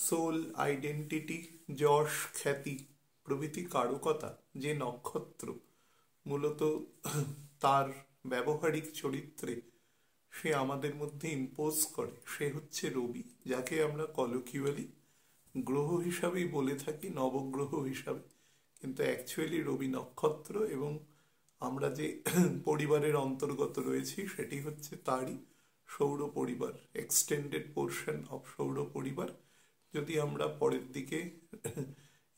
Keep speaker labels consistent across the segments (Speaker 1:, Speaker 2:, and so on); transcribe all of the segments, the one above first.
Speaker 1: Soul, identity, যশ, খ্যাতি প্রভৃতি কারকতা যে নক্ষত্র মূলত তার ব্যবহারিক চরিত্রে সে আমাদের মধ্যে ইম্পোজ করে, সে হচ্ছে রবি, যাকে আমরা কলোকিউয়ালি গ্রহ হিসাবেই বলে থাকি, নবগ্রহ হিসাবে। কিন্তু অ্যাকচুয়ালি রবি নক্ষত্র এবং আমরা যে পরিবারের অন্তর্গত রয়েছি সেটি হচ্ছে তারই সৌর পরিবার, এক্সটেন্ডেড পোর্শন অফ সৌর পরিবার। যদি আমরা পরের দিকে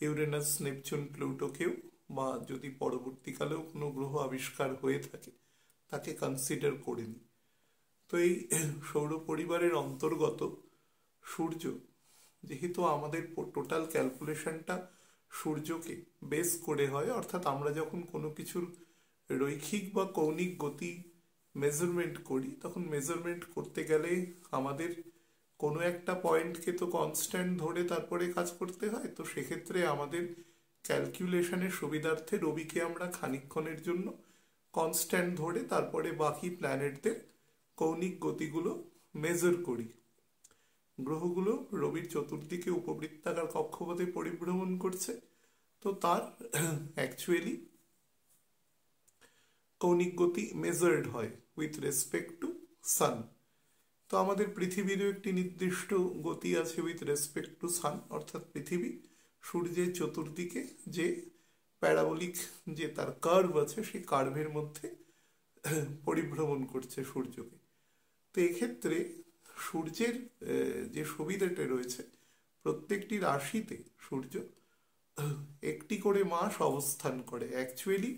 Speaker 1: ইউরেনাস, নেপচুন, প্লুটোকেও বা যদি পরবর্তীকালেও কোনো গ্রহ আবিষ্কার হয়ে থাকে তাকে কনসিডার করে নিই, তো এই সৌর পরিবারের অন্তর্গত সূর্য, যেহেতু আমাদের টোটাল ক্যালকুলেশনটা সূর্যকে বেস করে হয়, অর্থাৎ আমরা যখন কোনো কিছুর রৈখিক বা কৌণিক গতি মেজারমেন্ট করি তখন মেজারমেন্ট করতে গেলে আমাদের কোনো একটা পয়েন্টকে তো কনস্ট্যান্ট ধরে তারপরে কাজ করতে হয়। তো সেক্ষেত্রে আমাদের ক্যালকুলেশনের সুবিধার্থে রবিকে আমরা খানিকক্ষণের জন্য কনস্ট্যান্ট ধরে তারপরে বাকি প্ল্যানেটদের কৌণিক গতিগুলো মেজার করি। গ্রহগুলো রবির চতুর্দিকে উপবৃত্তাকার কক্ষপথে পরিভ্রমণ করছে, তো তার অ্যাকচুয়ালি কৌণিক গতি মেজার্ড হয় উইথ রেসপেক্ট টু সান। তো আমাদের পৃথিবীরও একটি নির্দিষ্ট গতি আছে উইথ রেসপেক্ট টু সান, অর্থাৎ পৃথিবী সূর্যের চতুর্দিকে যে প্যারাবোলিক যে তার কার্ভ আছে সেই কার্ভের মধ্যে পরিভ্রমণ করছে সূর্যকে। তো এক্ষেত্রে সূর্যের যে সুবিধাটা রয়েছে, প্রত্যেকটি রাশিতে সূর্য একটি করে মাস অবস্থান করে। অ্যাকচুয়ালি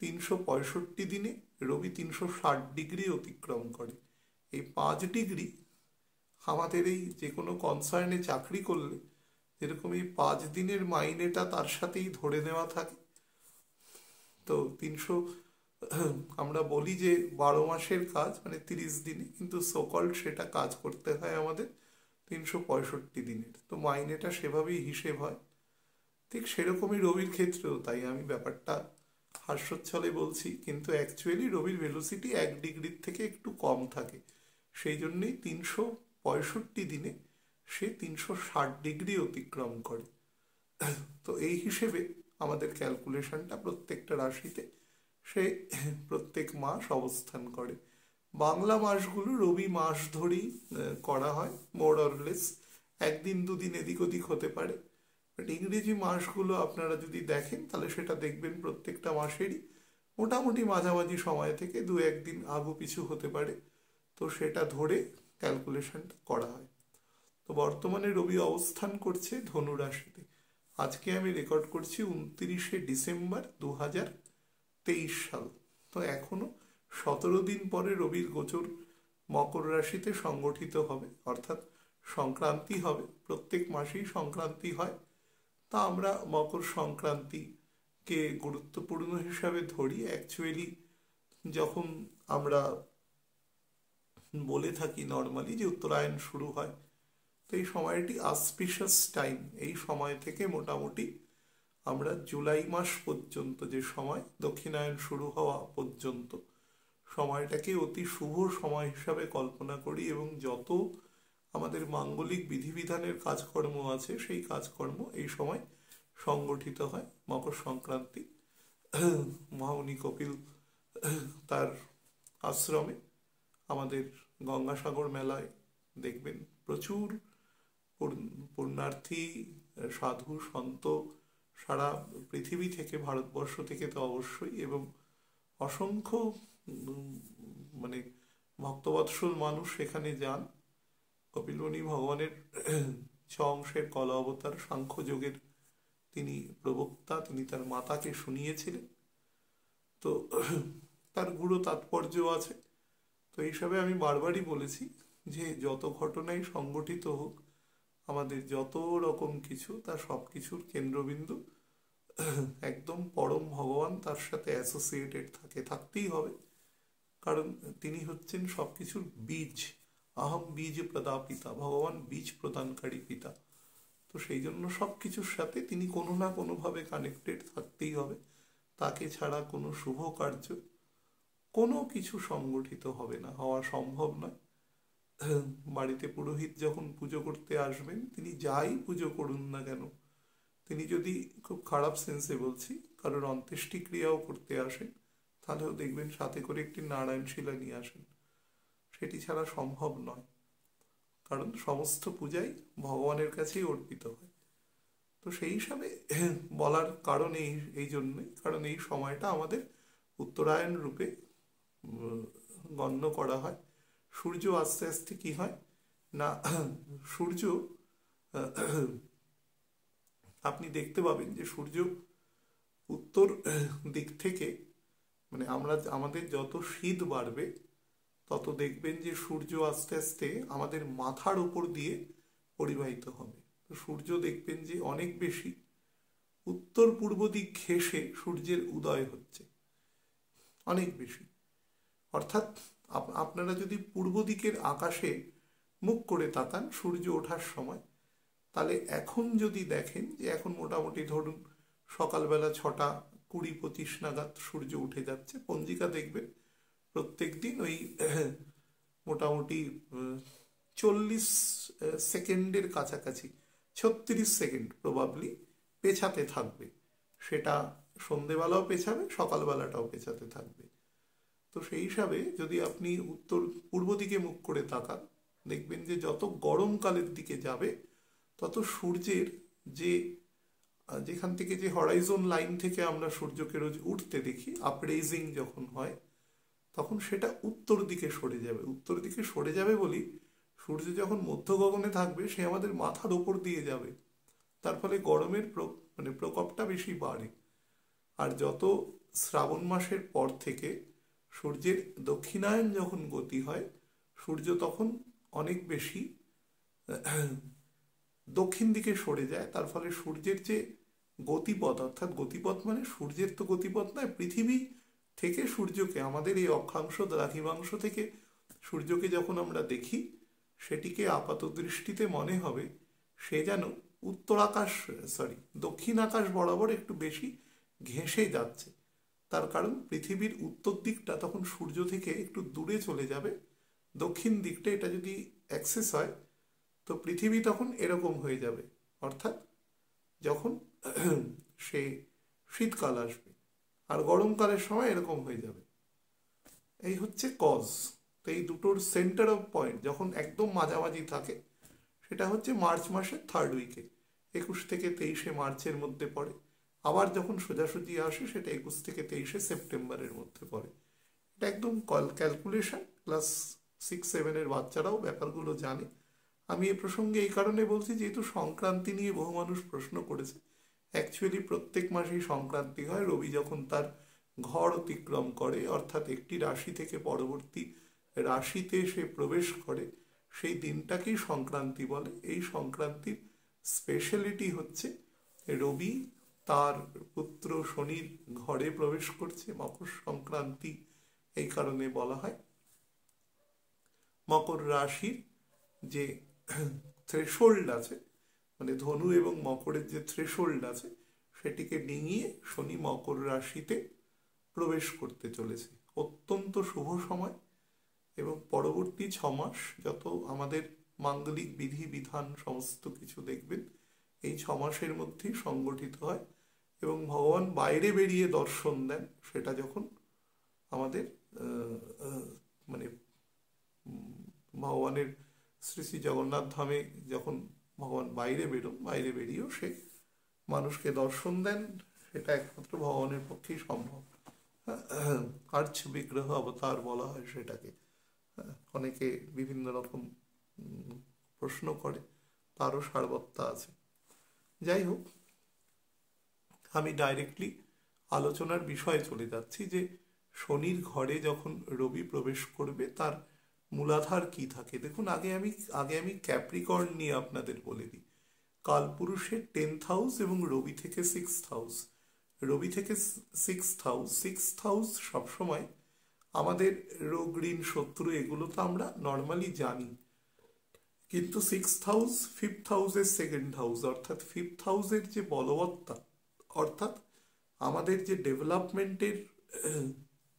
Speaker 1: 365 দিনে রবি 360 ডিগ্রি অতিক্রম করে। এই 5 ডিগ্রি আমাদের এই যে কোনো কনসার্নে চাকরি করলে যেরকম এই 5 দিনের মাইনেটা তার সাথেই ধরে নেওয়া থাকে। তো আমরা বলি যে 12 মাসের কাজ মানে 30 দিনে, কিন্তু সোকল্ড সেটা কাজ করতে হয় আমাদের 365 দিনের। তো মাইনেটা সেভাবেই হিসেব হয়। ঠিক সেরকমই রবির ক্ষেত্রেও তাই। আমি ব্যাপারটা হাস্যোচ্ছলে বলছি, কিন্তু অ্যাকচুয়ালি রবির ভেলোসিটি 1 ডিগ্রির থেকে একটু কম থাকে, সেই জন্যই 365 দিনে সে 360 ডিগ্রি অতিক্রম করে। তো এই হিসেবে আমাদের ক্যালকুলেশনটা প্রত্যেকটা রাশিতে সে প্রত্যেক মাস অবস্থান করে। বাংলা মাসগুলো রবি মাস ধরেই করা হয়, মোর অরলেস। একদিন দুদিন এদিক ওদিক হতে পারে, বাট ইংরেজি মাসগুলো আপনারা যদি দেখেন তাহলে সেটা দেখবেন প্রত্যেকটা মাসেরই মোটামুটি মাঝামাঝি সময় থেকে 2-1 দিন আগু পিছু হতে পারে। তো সেটা ধরে ক্যালকুলেশনটা করা হয়। তো বর্তমানে রবি অবস্থান করছে ধনু রাশিতে। আজকে আমি রেকর্ড করছি 29শে ডিসেম্বর 2023 সাল। তো এখনো 17 দিন পরে রবির গোচর মকর রাশিতে সংগঠিত হবে, অর্থাৎ সংক্রান্তি হবে। প্রত্যেক মাসেই সংক্রান্তি হয়, তা আমরা মকর সংক্রান্তিকে গুরুত্বপূর্ণ হিসাবে ধরি। অ্যাকচুয়ালি যখন আমরা বলে থাকি নর্মালি যে উত্তরায়ণ শুরু হয়, তো এই সময়টি অসপিশাস টাইম। এই সময় থেকে মোটামুটি আমরা জুলাই মাস পর্যন্ত যে সময় দক্ষিণায়ন শুরু হওয়া পর্যন্ত সময়টাকে অতি শুভ সময় হিসাবে কল্পনা করি, এবং যত আমাদের মাঙ্গলিক বিধিবিধানের কাজকর্ম আছে সেই কাজকর্ম এই সময় সংগঠিত হয়। মকর সংক্রান্তি মহামুনি কপিল তার আশ্রমে আমাদের গঙ্গাসাগর মেলায় দেখবেন প্রচুর পুণ্যার্থী, সাধু, সন্ত সারা পৃথিবী থেকে, ভারতবর্ষ থেকে তো অবশ্যই, এবং অসংখ্য মানে ভক্তবৎসল মানুষ সেখানে যান। কপিলমুনি ভগবানের অংশের কলা অবতার, সাংখ্যযোগের তিনি প্রবক্তা, তিনি তার মাতাকে শুনিয়েছিলেন। তো তার গূঢ় তাৎপর্য আছে। তো এই হিসাবে আমি বারবারই বলেছি যে যত ঘটনাই সংগঠিত হোক, আমাদের যত রকম কিছু, তার সব কিছুর কেন্দ্রবিন্দু একদম পরম ভগবান তার সাথে অ্যাসোসিয়েটেড থাকতেই হবে, কারণ তিনি হচ্ছেন সব কিছুর বীজ। আহম বীজ প্রদাপিতা, ভগবান বীজ প্রদানকারী পিতা। তো সেই জন্য সব কিছুর সাথে তিনি কোনো না কোনোভাবে কানেক্টেড থাকতেই হবে। তাকে ছাড়া কোনো শুভ কার্য, কোনো কিছু সংগঠিত হবে না, হওয়া সম্ভব নয়। বাড়িতে পুরোহিত যখন পুজো করতে আসবেন, তিনি যাই পুজো করুন না কেন, তিনি যদি, খুব খারাপ সেন্সে বলছি, কারোর অন্ত্যেষ্টিক্রিয়াও করতে আসেন, তাহলেও দেখবেন সাথে করে একটি নারায়ণ শিলা নিয়ে আসেন। সেটি ছাড়া সম্ভব নয়, কারণ সমস্ত পূজাই ভগবানের কাছেই অর্পিত হয়। তো সেই হিসাবে বলার কারণ এই জন্যই, কারণ এই সময়টা আমাদের উত্তরায়ণ রূপে গণ্য করা হয়। সূর্য আস্তে আস্তে কি হয় না, সূর্য আপনি দেখতে পাবেন যে সূর্য উত্তর দিক থেকে, মানে আমাদের যত শীত বাড়বে তত দেখবেন যে সূর্য আস্তে আস্তে আমাদের মাথার উপর দিয়ে পরিবাহিত হবে। তো সূর্য দেখবেন যে অনেক বেশি উত্তর পূর্ব দিক ঘেঁষে সূর্যের উদয় হচ্ছে, অনেক বেশি। অর্থাৎ আপনারা যদি পূর্ব দিকের আকাশে মুখ করে তাকান সূর্য ওঠার সময়, তাহলে এখন যদি দেখেন যে এখন মোটামুটি ধরুন সকালবেলা 6:20-25 নাগাদ সূর্য উঠে যাচ্ছে, পঞ্জিকা দেখবেন প্রত্যেক দিন ওই মোটামুটি 40 সেকেন্ডের কাছাকাছি, 36 সেকেন্ড প্রবাবলি পেছাতে থাকবে। সেটা সন্ধেবেলাও পেছাবে, সকালবেলাটাও পেছাতে থাকবে। তো সেই হিসাবে যদি আপনি উত্তর পূর্ব দিকে মুখ করে তাকান, দেখবেন যে যত গরমকালের দিকে যাবে তত সূর্যের যেখান থেকে যে হরাইজন লাইন থেকে আমরা সূর্যকে রোজ উঠতে দেখি, আপরেজিং যখন হয়, তখন সেটা উত্তর দিকে সরে যাবে। উত্তর দিকে সরে যাবে বলি, সূর্য যখন মধ্য গগনে থাকবে সে আমাদের মাথার ওপর দিয়ে যাবে, তার ফলে গরমের প্রকোপটা বেশি বাড়ে। আর যত শ্রাবণ মাসের পর থেকে সূর্যের দক্ষিণায়ন যখন গতি হয়, সূর্য তখন অনেক বেশি দক্ষিণ দিকে সরে যায়। তার ফলে সূর্যের যে গতিপথ, অর্থাৎ গতিপথ মানে সূর্যের তো গতিপথ নয়, পৃথিবী থেকে সূর্যকে, আমাদের এই অক্ষাংশ দ্রাঘিমাংশ থেকে সূর্যকে যখন আমরা দেখি, সেটিকে আপাত দৃষ্টিতে মনে হবে সে যেন দক্ষিণ আকাশ বরাবর একটু বেশি ঘেঁষে যাচ্ছে। তার কারণ পৃথিবীর উত্তর দিকটা তখন সূর্য থেকে একটু দূরে চলে যাবে, দক্ষিণ দিকটা এটা যদি অ্যাক্সেস হয় তো পৃথিবী তখন এরকম হয়ে যাবে। অর্থাৎ যখন সে শীতকাল আসবে, আর গরমকালের সময় এরকম হয়ে যাবে। এই হচ্ছে কজ। তো এই দুটোর সেন্টার অফ পয়েন্ট যখন একদম মাঝামাঝি থাকে, সেটা হচ্ছে মার্চ মাসের 3rd উইকে, 21 থেকে 23 মার্চের মধ্যে পড়ে। আবার যখন সোজাসুজি আসে সেটা 21 থেকে 23 সেপ্টেম্বরের মধ্যে পড়ে। এটা একদম ক্যালকুলেশন, ক্লাস 6-7 বাচ্চারাও ব্যাপারগুলো জানে। আমি এ প্রসঙ্গে এই কারণে বলছি, যেহেতু সংক্রান্তি নিয়ে বহু মানুষ প্রশ্ন করেছে। অ্যাকচুয়ালি প্রত্যেক মাসেই সংক্রান্তি হয়। রবি যখন তার ঘর অতিক্রম করে, অর্থাৎ একটি রাশি থেকে পরবর্তী রাশিতে সে প্রবেশ করে, সেই দিনটাকেই সংক্রান্তি বলে। এই সংক্রান্তির স্পেশালিটি হচ্ছে রবি তার পুত্র শনির ঘরে প্রবেশ করছে, মকর সংক্রান্তি এই কারণে বলা হয়। মকর রাশির যে থ্রেশোল্ড আছে, মানে ধনু এবং মকরের যে থ্রেশোল্ড আছে, সেটিকে ডিঙিয়ে শনি মকর রাশিতে প্রবেশ করতে চলেছে। অত্যন্ত শুভ সময়, এবং পরবর্তী 6 মাস যত আমাদের মাঙ্গলিক বিধি বিধান সমস্ত কিছু দেখবেন এই 6 মাসের মধ্যেই সংগঠিত হয়। এবং ভগবান বাইরে বেরিয়ে দর্শন দেন, সেটা যখন আমাদের মানে ভগবানের শ্রী শ্রী জগন্নাথ ধামে যখন ভগবান বাইরে বেরিয়েও সে মানুষকে দর্শন দেন, সেটা একমাত্র ভগবানের পক্ষেই সম্ভব। আর্চ বিগ্রহ অবতার বলা হয় সেটাকে। অনেকে বিভিন্ন রকম প্রশ্ন করে, তারও সারবত্তা আছে। যাই হোক, আমি ডাইরেক্টলি আলোচনার বিষয়ে চলে যাচ্ছি যে শনির ঘরে যখন রবি প্রবেশ করবে তার মূলাধার কি থাকে। দেখুন, আগে আমি ক্যাপ্রিকর্ন নিয়ে আপনাদের বলে দিই। কালপুরুষের 10th হাউস এবং রবি থেকে 6th হাউস। রবি থেকে 6th হাউস সবসময় আমাদের রোগ ঋণ শত্রু এগুলো তো আমরা নর্মালি জানি, কিন্তু 6th হাউস 5th হাউসের 2nd হাউস, অর্থাৎ 5th হাউসের যে বলবত্তা, অর্থাৎ আমাদের যে ডেভেলপমেন্টের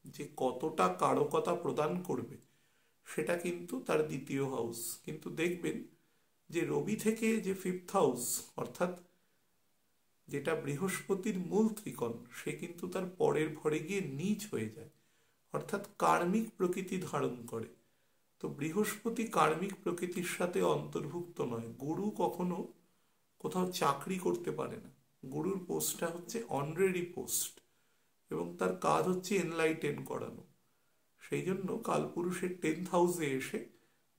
Speaker 1: যে কতটা কারকতা প্রদান করবে, সেটা কিন্তু তার দ্বিতীয় হাউস। কিন্তু দেখবেন যে রবি থেকে যে ফিফথ হাউস, অর্থাৎ যেটা বৃহস্পতির মূল ত্রিকোণ, সে কিন্তু তার পরের ঘরে গিয়ে নীচ হয়ে যায়, অর্থাৎ কার্মিক প্রকৃতি ধারণ করে। তো বৃহস্পতি কার্মিক প্রকৃতির সাথে অন্তর্ভুক্ত নয়। গুরু কখনো কোথাও চাকরি করতে পারে না। গুরুর পোস্টটা হচ্ছে অনারারি পোস্ট, এবং তার কাজ হচ্ছে এনলাইটেন করানো। সেই জন্য কালপুরুষের 10th হাউসে এসে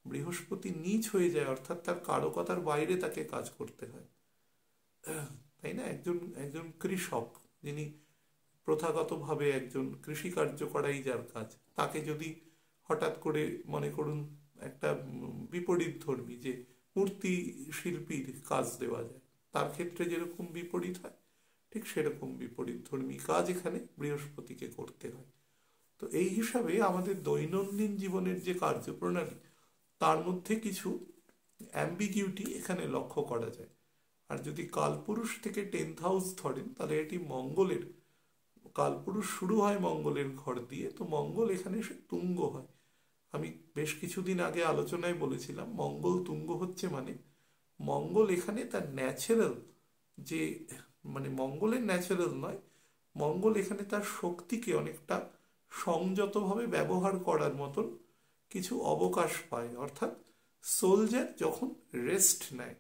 Speaker 1: বৃহস্পতি নীচ হয়ে যায়, অর্থাৎ তার কারকতার বাইরে তাকে কাজ করতে হয়, তাই না? একজন একজন কৃষক, যিনি প্রথাগতভাবে একজন কৃষিকার্য করাই যার কাজ, তাকে যদি হঠাৎ করে মনে করুন একটা বিপরীত ধর্মী যে মূর্তি শিল্পীর কাজ দেওয়া যায়, তার ক্ষেত্রে যেরকম বিপরীত হয়, ঠিক সেরকম বিপরীত ধর্মী কাজ এখানে বৃহস্পতিকে করতে হয়। তো এই হিসাবে আমাদের দৈনন্দিন জীবনের যে কার্যপ্রণালী, তার মধ্যে কিছু অ্যাম্বিগিউটি এখানে লক্ষ্য করা যায়। আর যদি কালপুরুষ থেকে 10th হাউস ধরেন, তাহলে এটি মঙ্গলের, কালপুরুষ শুরু হয় মঙ্গলের ঘর দিয়ে, তো মঙ্গল এখানে এসে তুঙ্গ হয়। আমি বেশ কিছুদিন আগে আলোচনায় বলেছিলাম, মঙ্গল তুঙ্গ হচ্ছে মানে মঙ্গল এখানে তার ন্যাচারাল যে, মানে মঙ্গলের ন্যাচারাল নয়, মঙ্গল এখানে তার শক্তিকে অনেকটা সংযতভাবে ব্যবহার করার মতন কিছু অবকাশ পায়। অর্থাৎ সোলজার যখন রেস্ট নেয়,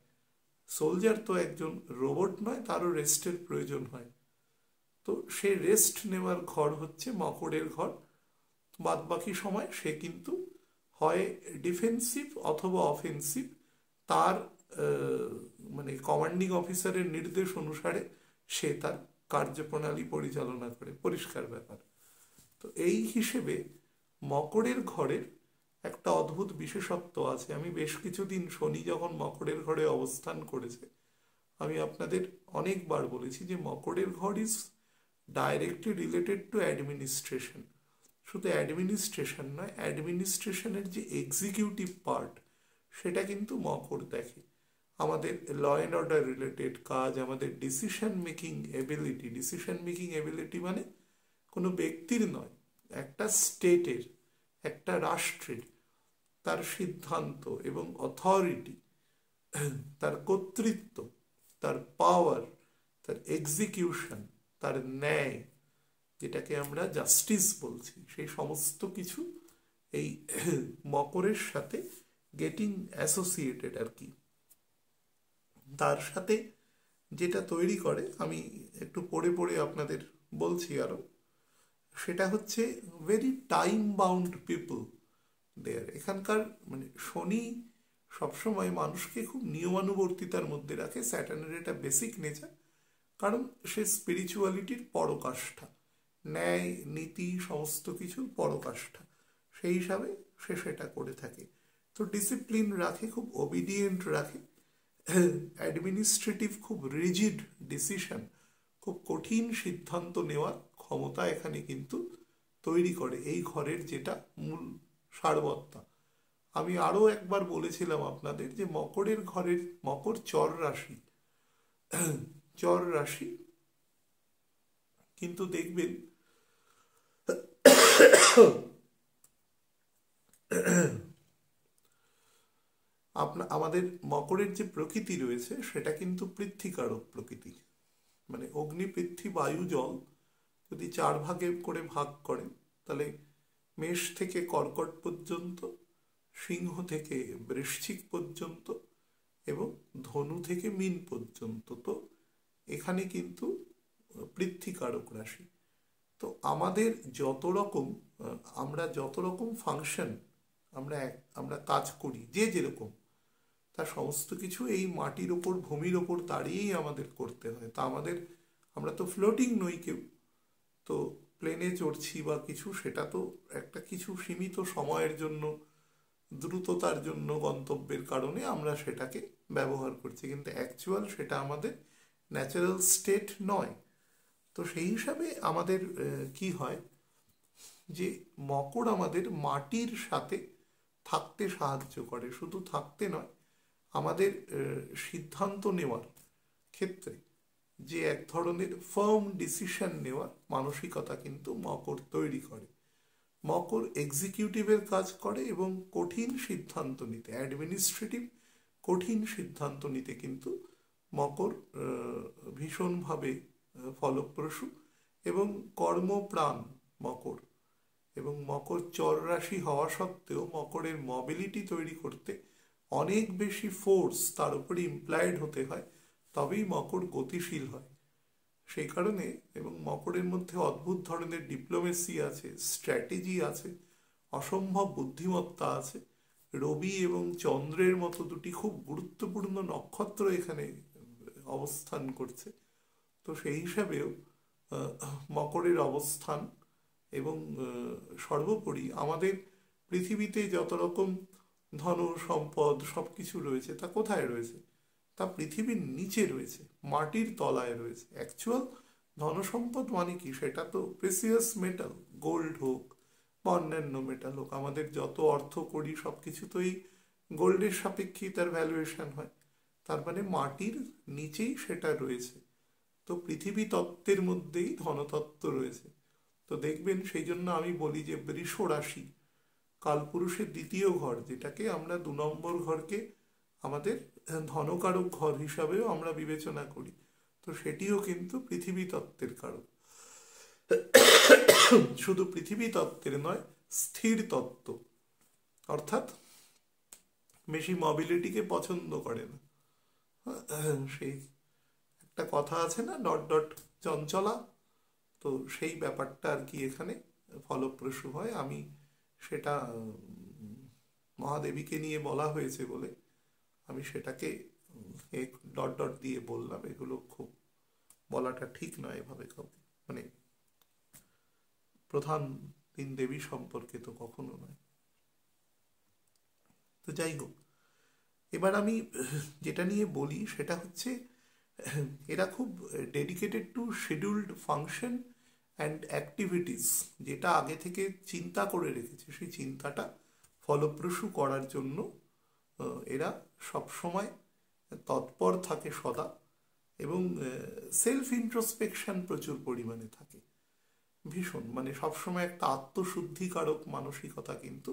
Speaker 1: সোলজার তো একজন রোবট নয়, তারও রেস্টের প্রয়োজন হয়। তো সে রেস্ট নেওয়ার ঘর হচ্ছে মকরের ঘর। বাদ বাকি সময় সে কিন্তু হয় ডিফেন্সিভ অথবা অফেন্সিভ, তার মানে কমান্ডিং অফিসারের নির্দেশ অনুসারে সে তার কার্যপ্রণালী পরিচালনা করে, পরিষ্কার ব্যাপার। তো এই হিসেবে মকরের ঘরের একটা অদ্ভুত বিশেষত্ব আছে। আমি বেশ কিছুদিন, শনি যখন মকরের ঘরে অবস্থান করেছে, আমি আপনাদের অনেকবার বলেছি যে মকরের ঘর is directly related to administration. শুধু অ্যাডমিনিস্ট্রেশন নয়, অ্যাডমিনিস্ট্রেশনের যে এক্সিকিউটিভ পার্ট, সেটা কিন্তু মকর দেখে। আমাদের ল অ্যান্ড অর্ডার রিলেটেড কাজ, আমাদের decision making ability, decision making ability মানে কোনো ব্যক্তির নয়, একটা স্টেটের, একটা রাষ্ট্রের, তার সিদ্ধান্ত এবং অথরিটি, তার কর্তৃত্ব, তার পাওয়ার, তার এক্সিকিউশন, তার ন্যায়, যেটাকে আমরা জাস্টিস বলছি, সেই সমস্ত কিছু এই মকরের সাথে গেটিং অ্যাসোসিয়েটেড আর কি। তার সাথে যেটা তৈরি করে, আমি একটু পড়ে পড়ে আপনাদের বলছি আরো, সেটা হচ্ছে very time bound people there. এখানকার মানে শনি সবসময় মানুষকে খুব নিয়মানুবর্তিতার মধ্যে রাখে। স্যাটার্নের এটা বেসিক নেচার, কারণ সে স্পিরিচুয়ালিটির পরকাষ্ঠা, ন্যায় নীতি সমস্ত কিছুর পরকাষ্ঠা, সেই হিসাবে সে সেটা করে থাকে। তো ডিসিপ্লিন রাখে, খুব ওবিডিয়েন্ট রাখে, অ্যাডমিনিস্ট্রেটিভ, খুব রিজিড ডিসিশন, খুব কঠিন সিদ্ধান্ত নেওয়ার ক্ষমতা এখানে কিন্তু তৈরি করে এই ঘরের, যেটা মূল সারবত্তা। আমি আরো একবার বলেছিলাম আপনাদের যে মকরের ঘরের, মকর চর রাশি, চর রাশি, কিন্তু দেখবেন আমাদের মকরের যে প্রকৃতি রয়েছে, সেটা কিন্তু পৃথ্বীকারক প্রকৃতি। মানে অগ্নি, পৃথ্বী, বায়ু, জল যদি 4 ভাগে করে ভাগ করেন, তাহলে মেষ থেকে কর্কট পর্যন্ত, সিংহ থেকে বৃশ্চিক পর্যন্ত, এবং ধনু থেকে মীন পর্যন্ত। তো এখানে কিন্তু পৃথ্বীকারক রাশি। তো আমাদের যত রকম, আমরা যত রকম ফাংশন, আমরা কাজ করি, যে যেরকম, তার সমস্ত কিছু এই মাটির ওপর, ভূমির ওপর দাঁড়িয়েই আমাদের করতে হয়। তা আমরা তো ফ্লোটিং নই কেউ, তো প্লেনে চড়ছি বা কিছু, সেটা তো একটা কিছু সীমিত সময়ের জন্য, দ্রুততার জন্য, গন্তব্যের কারণে আমরা সেটাকে ব্যবহার করছি, কিন্তু অ্যাকচুয়াল সেটা আমাদের ন্যাচারাল স্টেট নয়। তো সেই হিসাবে আমাদের কি হয় যে মকর আমাদের মাটির সাথে থাকতে সাহায্য করে। শুধু থাকতে নয়, আমাদের সিদ্ধান্ত নেওয়ার ক্ষেত্রে যে এক ধরনের ফার্ম ডিসিশন নেওয়ার মানসিকতা কিন্তু মকর তৈরি করে। মকর এক্সিকিউটিভের কাজ করে এবং কঠিন সিদ্ধান্ত নিতে, অ্যাডমিনিস্ট্রেটিভ কঠিন সিদ্ধান্ত নিতে কিন্তু মকর ভীষণভাবে ফলপ্রসূ এবং কর্মপ্রাণ মকর। এবং মকর চর রাশি হওয়া সত্ত্বেও মকরের মোবিলিটি তৈরি করতে অনেক বেশি ফোর্স তার উপরে ইমপ্লয়েড হতে হয়, তবেই মকর গতিশীল হয়। সেই কারণে এবং মকরের মধ্যে অদ্ভুত ধরনের ডিপ্লোমেসি আছে, স্ট্র্যাটেজি আছে, অসম্ভব বুদ্ধিমত্তা আছে। রবি এবং চন্দ্রের মতো দুটি খুব গুরুত্বপূর্ণ নক্ষত্র এখানে অবস্থান করছে। তো সেই হিসাবেও মকরের অবস্থান এবং সর্বোপরি আমাদের পৃথিবীতে যত রকম ধন সম্পদ সবকিছু রয়েছে তা কোথায় রয়েছে? তা পৃথিবীর নিচে রয়েছে, মাটির তলায় রয়েছে। অ্যাকচুয়াল ধনসম্পদ মানে কি? সেটা তো প্রেসিয়াস মেটাল, গোল্ড হোক বা অন্যান্য মেটাল হোক। আমাদের যত অর্থ করি সবকিছু তো এই গোল্ডের সাপেক্ষেই তার ভ্যালুয়েশন হয়। তার মানে মাটির নিচেই সেটা রয়েছে। তো পৃথিবী তত্ত্বের মধ্যেই ধনতত্ত্ব রয়েছে। তো দেখবেন, সেই জন্য আমি বলি যে বৃষ রাশি কালপুরুষের দ্বিতীয় ঘর, যেটাকে আমরা 2 নম্বর ঘরকে আমাদের ধনকারক ঘর হিসাবেও আমরা বিবেচনা করি, তো সেটিও কিন্তু পৃথিবী তত্ত্বের কারক। শুধু পৃথিবী তত্ত্বের নয়, স্থির তত্ত্ব, অর্থাৎ বেশি মোবিলিটিকে পছন্দ করে না। সেই একটা কথা আছে না, ডট ডট চঞ্চলা, তো সেই ব্যাপারটা আর কি এখানে ফলপ্রসূ হয়। আমি সেটা মহাদেবীকে নিয়ে বলা হয়েছে বলে আমি সেটাকে ডট ডট দিয়ে বললাম। এগুলো খুব বলাটা ঠিক নয় এভাবে কাউকে, মানে প্রধান 3 দেবী সম্পর্কে তো কখনো নয়। তো যাই হোক, এবার আমি যেটা নিয়ে বলি সেটা হচ্ছে এরা খুব dedicated to scheduled function and activities, যেটা আগে থেকে চিন্তা করে রেখেছে সেই চিন্তাটা ফলপ্রসূ করার জন্য এরা সবসময় তৎপর থাকে সদা, এবং সেলফ ইন্ট্রোস্পেকশন প্রচুর পরিমাণে থাকে। ভীষণ, মানে সবসময় একটা আত্মশুদ্ধিকারক মানসিকতা কিন্তু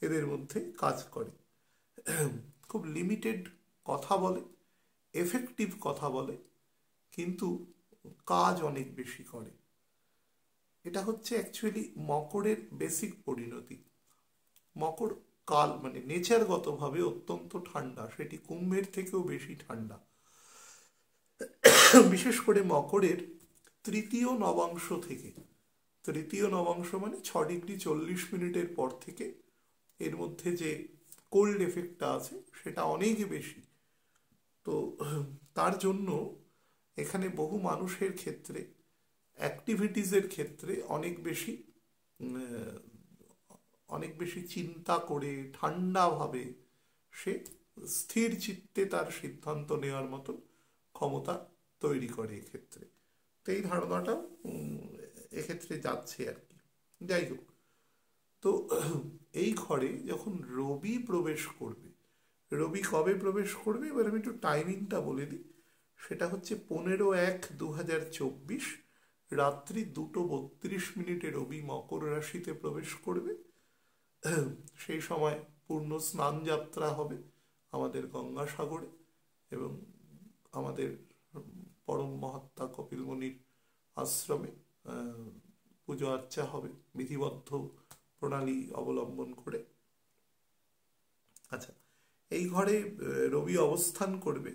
Speaker 1: এদের মধ্যে কাজ করে। খুব লিমিটেড কথা বলে, এফেক্টিভ কথা বলে, কিন্তু কাজ অনেক বেশি করে। এটা হচ্ছে অ্যাকচুয়ালি মকরের বেসিক পরিণতি। মকর কাল মানে নেচারগতভাবে অত্যন্ত ঠান্ডা, সেটি কুম্ভের থেকেও বেশি ঠান্ডা। বিশেষ করে মকরের তৃতীয় নবাংশ থেকে, তৃতীয় নবাংশ মানে 6 ডিগ্রি 40 মিনিটের পর থেকে এর মধ্যে যে কোল্ড এফেক্টটা আছে সেটা অনেক বেশি। তো তার জন্য এখানে বহু মানুষের ক্ষেত্রে, অ্যাক্টিভিটিসের ক্ষেত্রে অনেক বেশি চিন্তা করে ঠান্ডাভাবে সে স্থির চিত্তে তার সিদ্ধান্ত নেওয়ার মতো ক্ষমতা তৈরি করে এক্ষেত্রে। তো এই ধারণাটা এক্ষেত্রে যাচ্ছে আর কি। যাই হোক, তো এই ঘরে যখন রবি প্রবেশ করবে, রবি কবে প্রবেশ করবে এবার আমি একটু টাইমিংটা বলে দিই। সেটা হচ্ছে 15/1/2024 রাত্রি 2:32 রবি মকর রাশিতে প্রবেশ করবে। সেই সময় পূর্ণ স্নান যাত্রা হবে আমাদের গঙ্গাসাগরে, এবং আমাদের পরম মহাত্মা কপিল মুনির আশ্রমে পুজো আর্চা হবে বিধিবদ্ধ প্রণালী অবলম্বন করে। আচ্ছা, এই ঘরে রবি অবস্থান করবে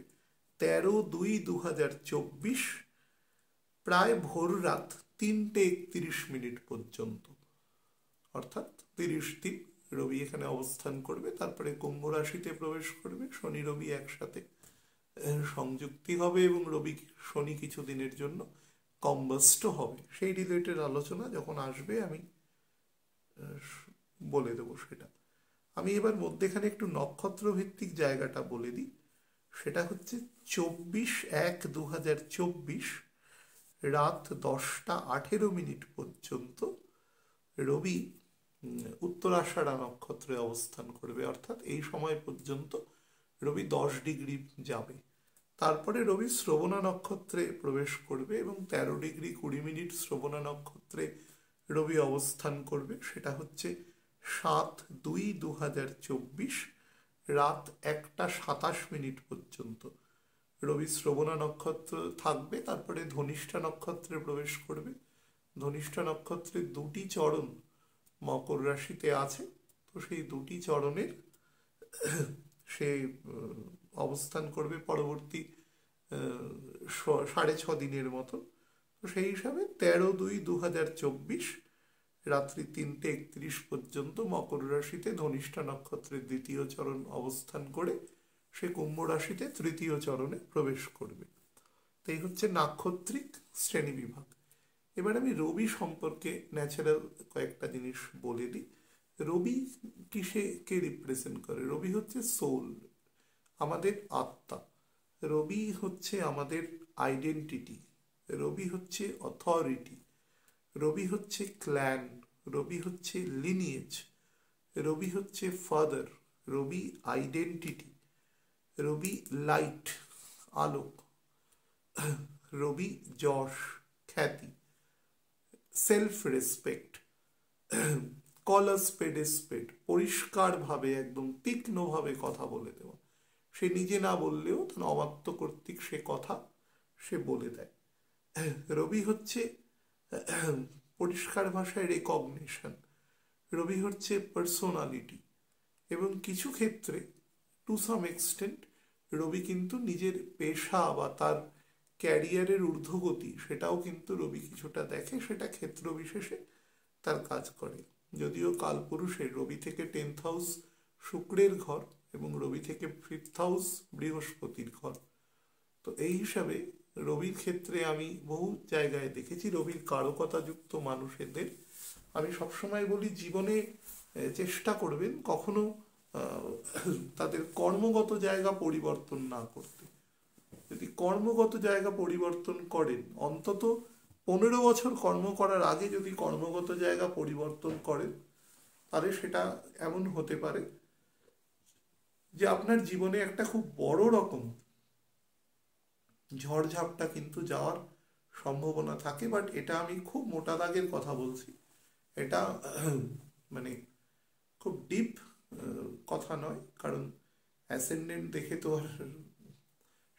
Speaker 1: 13/2/2024 প্রায় ভোর রাত 3:31 পর্যন্ত, অর্থাৎ 30 দিন রবি এখানে অবস্থান করবে। তারপরে কুম্ভ রাশিতে প্রবেশ করবে, শনি রবি একসাথে সংযুক্তি হবে এবং রবি শনি কিছুদিনের জন্য কম্বাস্ট হবে। সেই রিলেটেড আলোচনা যখন আসবে আমি বলে দেবো সেটা। আমি এবার মধ্যেখানে একটু নক্ষত্র ভিত্তিক জায়গাটা বলে দিই। সেটা হচ্ছে 24/1/2024 রাত 10:18 পর্যন্ত রবি উত্তরাষাঢ়া নক্ষত্রে অবস্থান করবে, অর্থাৎ এই সময় পর্যন্ত রবি 10 ডিগ্রি যাবে। তারপরে রবি শ্রবণা নক্ষত্রে প্রবেশ করবে এবং 13:20 শ্রবণা নক্ষত্রে রবি অবস্থান করবে, সেটা হচ্ছে 7/2/2024 রাত 1:27 পর্যন্ত রবি শ্রবণা নক্ষত্র থাকবে, তারপরে ধনিষ্ঠা নক্ষত্রে প্রবেশ করবে। ধনিষ্ঠা নক্ষত্রের 2টি চরণ মকর রাশিতে আছে, তো সেই 2টি চরণের সে অবস্থান করবে পরবর্তী 6.5 দিনের মতো। তো সেই হিসাবে 13/2/2024 রাত্রি 3:31 পর্যন্ত মকর রাশিতে ধনিষ্ঠা নক্ষত্রের 2য় চরণ অবস্থান করে সে কুম্ভ রাশিতে 3য় চরণে প্রবেশ করবে। তো এই হচ্ছে নাক্ষত্রিক শ্রেণী বিভাগ। এবার আমি রবি সম্পর্কে ন্যাচারাল কয়েকটা জিনিস বলে দিই। রবি কে রিপ্রেজেন্ট করে? রবি হচ্ছে সোল, আমাদের আত্মা। রবি হচ্ছে আমাদের আইডেন্টিটি। রবি হচ্ছে অথরিটি। রবি হচ্ছে ক্ল্যান। রবি হচ্ছে লিনিয়েজ। রবি হচ্ছে father. Rabi identity. Rabi light, আলোক। রবি যশ, খ্যাতি। Self respect. Call a spade a spade, পরিষ্কারভাবে একদম তীক্ষ্ণভাবে কথা বলে দেওয়া। সে নিজে না বললেও তার অমাত্য কর্তৃক সে কথা সে বলে দেয়। রবি হচ্ছে পরিষ্কার ভাষায় রেকগনিশন। রবি হচ্ছে পার্সোনালিটি। এবং কিছু ক্ষেত্রে টু সাম এক্সটেন্ট রবি কিন্তু নিজের পেশা বা তার ক্যারিয়ারের ঊর্ধ্বগতি সেটাও কিন্তু রবি কিছুটা দেখে, সেটা ক্ষেত্র বিশেষে তার কাজ করে। যদিও কালপুরুষের রবি থেকে 10th হাউস শুক্রের ঘর এবং রবি থেকে 5th হাউস বৃহস্পতির ঘর। তো এই হিসাবে রবির ক্ষেত্রে আমি বহু জায়গায় দেখেছি রবির কারকতাযুক্ত মানুষদের আমি সবসময় বলি জীবনে চেষ্টা করবেন কখনো তাদের কর্মগত জায়গা পরিবর্তন না করতে। যদি কর্মগত জায়গা পরিবর্তন করেন, অন্তত 15 বছর কর্ম করার আগে যদি কর্মগত জায়গা পরিবর্তন করেন, তাহলে সেটা এমন হতে পারে যে আপনার জীবনে একটা খুব বড় রকম ঝড়ঝাপটা কিন্তু যাওয়ার সম্ভাবনা থাকে। বাট এটা আমি খুব মোটা দাগের কথা বলছি, এটা মানে খুব ডিপ কথা নয়, কারণ অ্যাসেন্ডেন্ট দেখে তো আর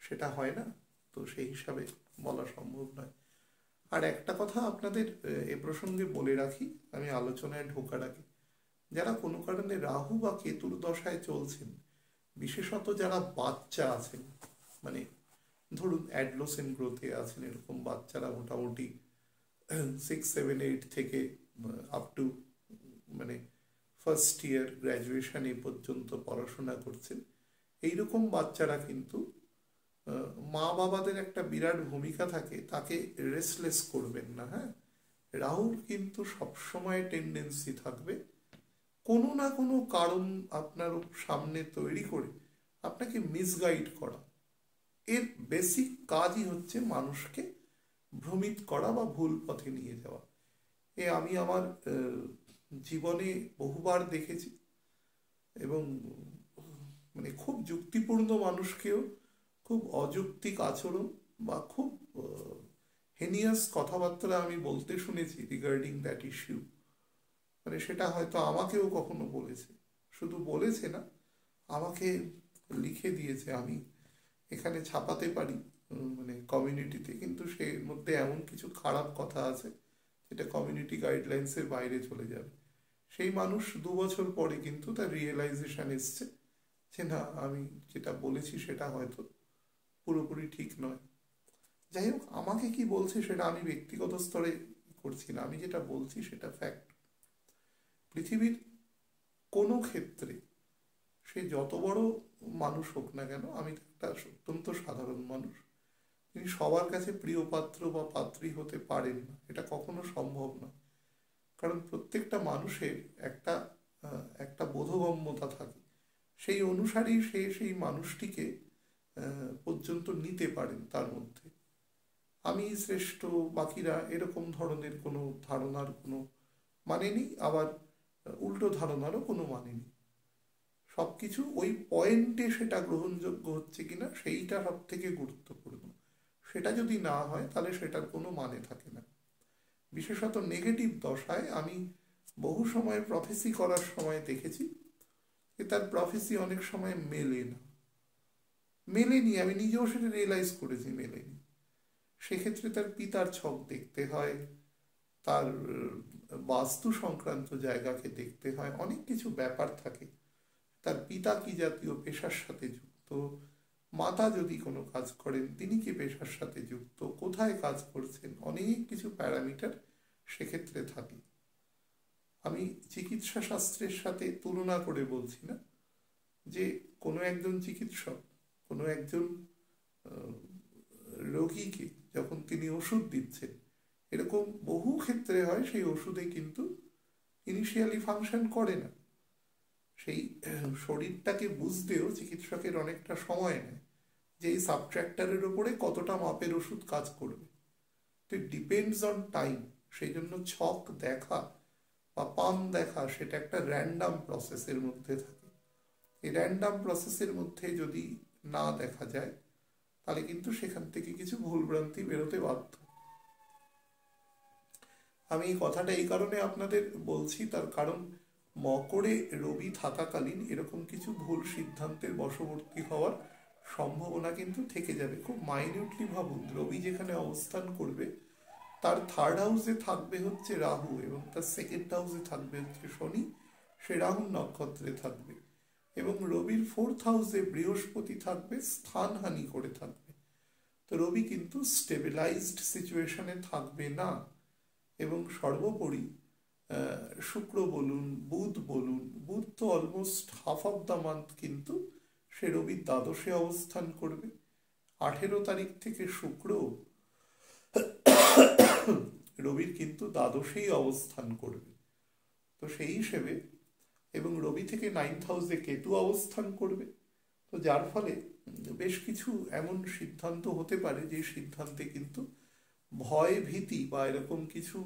Speaker 1: সেটা হয় না, তো সেই হিসাবে বলা সম্ভব নয়। আর একটা কথা আপনাদের এ প্রসঙ্গে বলে রাখি, আমি আলোচনায় ঢোকার আগে, যারা কোনো কারণে রাহু বা কেতুর দশায় চলছেন, বিশেষত যারা বাচ্চা আছেন, মানে ধরুন অ্যাডলোসেন্ট গ্রোথে আছেন, এরকম বাচ্চারা মোটামুটি 6, 7, 8 থেকে আপ টু মানে ফার্স্ট ইয়ার গ্র্যাজুয়েশন এ পর্যন্ত পড়াশোনা করছেন, এইরকম বাচ্চারা কিন্তু মা বাবাদের একটা বিরাট ভূমিকা থাকে, তাকে রেস্টলেস করবেন না। হ্যাঁ, রাহুর কিন্তু সবসময় টেন্ডেন্সি থাকবে কোনো না কোনো কারণ আপনার সামনে তৈরি করে আপনাকে মিসগাইড করা। এর বেসিক কাজই হচ্ছে মানুষকে ভ্রমিত করা বা ভুল পথে নিয়ে যাওয়া। আমি আমার জীবনে বহুবার দেখেছি, এবং মানে খুব যুক্তিপূর্ণ মানুষকেও খুব অযৌক্তিক আচরণ বা খুব হেনিয়াস কথাবার্তা আমি বলতে শুনেছি রিগার্ডিং দ্যাট ইস্যু। মানে সেটা হয়তো আমাকেও কখনো বলেছে, শুধু বলেছে না, আমাকে লিখে দিয়েছে, আমি এখানে ছাপাতে পারি মানে কমিউনিটিতে, কিন্তু সের মধ্যে এমন কিছু খারাপ কথা আছে যেটা কমিউনিটি গাইডলাইন্সের বাইরে চলে যাবে। সেই মানুষ 2 বছর পরে কিন্তু তার রিয়েলাইজেশন এসছে যে না, আমি যেটা বলেছি সেটা হয়তো পুরোপুরি ঠিক নয়। যাই হোক, আমাকে কি বলছে সেটা আমি ব্যক্তিগত স্তরে করছি না, আমি যেটা বলছি সেটা ফ্যাক্ট। পৃথিবীর কোনো ক্ষেত্রে সে যত বড় মানুষ হোক না কেন, আমি একটা অত্যন্ত সাধারণ মানুষ, তিনি সবার কাছে প্রিয় পাত্র বা পাত্রী হতে পারেন না, এটা কখনো সম্ভব না। কারণ প্রত্যেকটা মানুষের একটা একটা বোধগম্যতা থাকে, সেই অনুসারেই সে সেই মানুষটিকে পর্যন্ত নিতে পারেন তার মধ্যে। আমি শ্রেষ্ঠ, বাকিরা এরকম ধরনের কোনো ধারণার কোনো মানে নেই, আবার উল্টো ধারণারও কোনো মানে নেই। সব কিছু ওই পয়েন্টে সেটা গ্রহণযোগ্য হচ্ছে কিনা সেইটা সব থেকে গুরুত্বপূর্ণ। সেটা যদি না হয় তাহলে সেটার কোনো মানে থাকে না। বিশেষত নেগেটিভ দশায় আমি বহু সময় প্রফেসি করার সময় দেখেছি যে তার প্রফেসি অনেক সময় মেলেনি, আমি নিজেও সেটা রিয়েলাইজ করেছি মেলেনি। সেক্ষেত্রে তার পিতার ছক দেখতে হয়, তার বাস্তু সংক্রান্ত জায়গাকে দেখতে হয়, অনেক কিছু ব্যাপার থাকে। তার পিতা কি জাতীয় পেশার সাথে যুক্ত, মাতা যদি কোনো কাজ করেন তিনি কি পেশার সাথে যুক্ত, কোথায় কাজ করছেন, অনেক কিছু প্যারামিটার সেক্ষেত্রে থাকে। আমি চিকিৎসা শাস্ত্রের সাথে তুলনা করে বলছি না, যে কোনো একজন চিকিৎসক কোনো একজন রোগীকে যখন তিনি ওষুধ দিচ্ছেন, এরকম বহু ক্ষেত্রে হয় সেই ওষুধে কিন্তু ইনিশিয়ালি ফাংশন করে না। সেই শরীরটাকে বুঝতেও চিকিৎসকের অনেকটা সময় নেয় যে এই সাবট্র্যাক্টারের উপরে কতটা মাপের ওষুধ কাজ করবে। তো ইট ডিপেন্ডস অন টাইম। সেই জন্য ছক দেখা বা পাম দেখা সেটা একটা র্যান্ডাম প্রসেসের মধ্যে থাকে। এই র্যান্ডাম প্রসেসের মধ্যে যদি না দেখা যায় তাহলে কিন্তু সেখান থেকে কিছু ভুলভ্রান্তি বেরোতে বাধ্য। আমি এই কথাটা এই কারণে আপনাদের বলছি, তার কারণ মকরে রবি থাকাকালীন এরকম কিছু ভুল সিদ্ধান্তের বশবর্তী হওয়ার সম্ভাবনা কিন্তু থেকে যাবে। খুব মাইনিউটলি ভাবুন, রবি যেখানে অবস্থান করবে তার থার্ড হাউসে থাকবে হচ্ছে রাহু এবং তার সেকেন্ড হাউসে থাকবে হচ্ছে শনি, সে রাহু নক্ষত্রে থাকবে। এবং রবির ফোর্থ হাউসে বৃহস্পতি থাকবে, স্থানহানি করে থাকবে। তো রবি কিন্তু স্টেবিলাইজড সিচুয়েশনে থাকবে না। এবং সর্বোপরি শুক্র বলুন, বুধ বলুন, বুধ তো almost half of the month কিন্তু সে রবির দ্বাদশে অবস্থান করবে। 18 তারিখ থেকে শুক্র রবির কিন্তু দ্বাদশেই অবস্থান করবে। তো সেই হিসেবে এবং রবি থেকে 9th হাউসে কেতু অবস্থান করবে। তো যার ফলে বেশ কিছু এমন সিদ্ধান্ত হতে পারে যে সিদ্ধান্তে কিন্তু ভয় ভীতি বা এরকম কিছু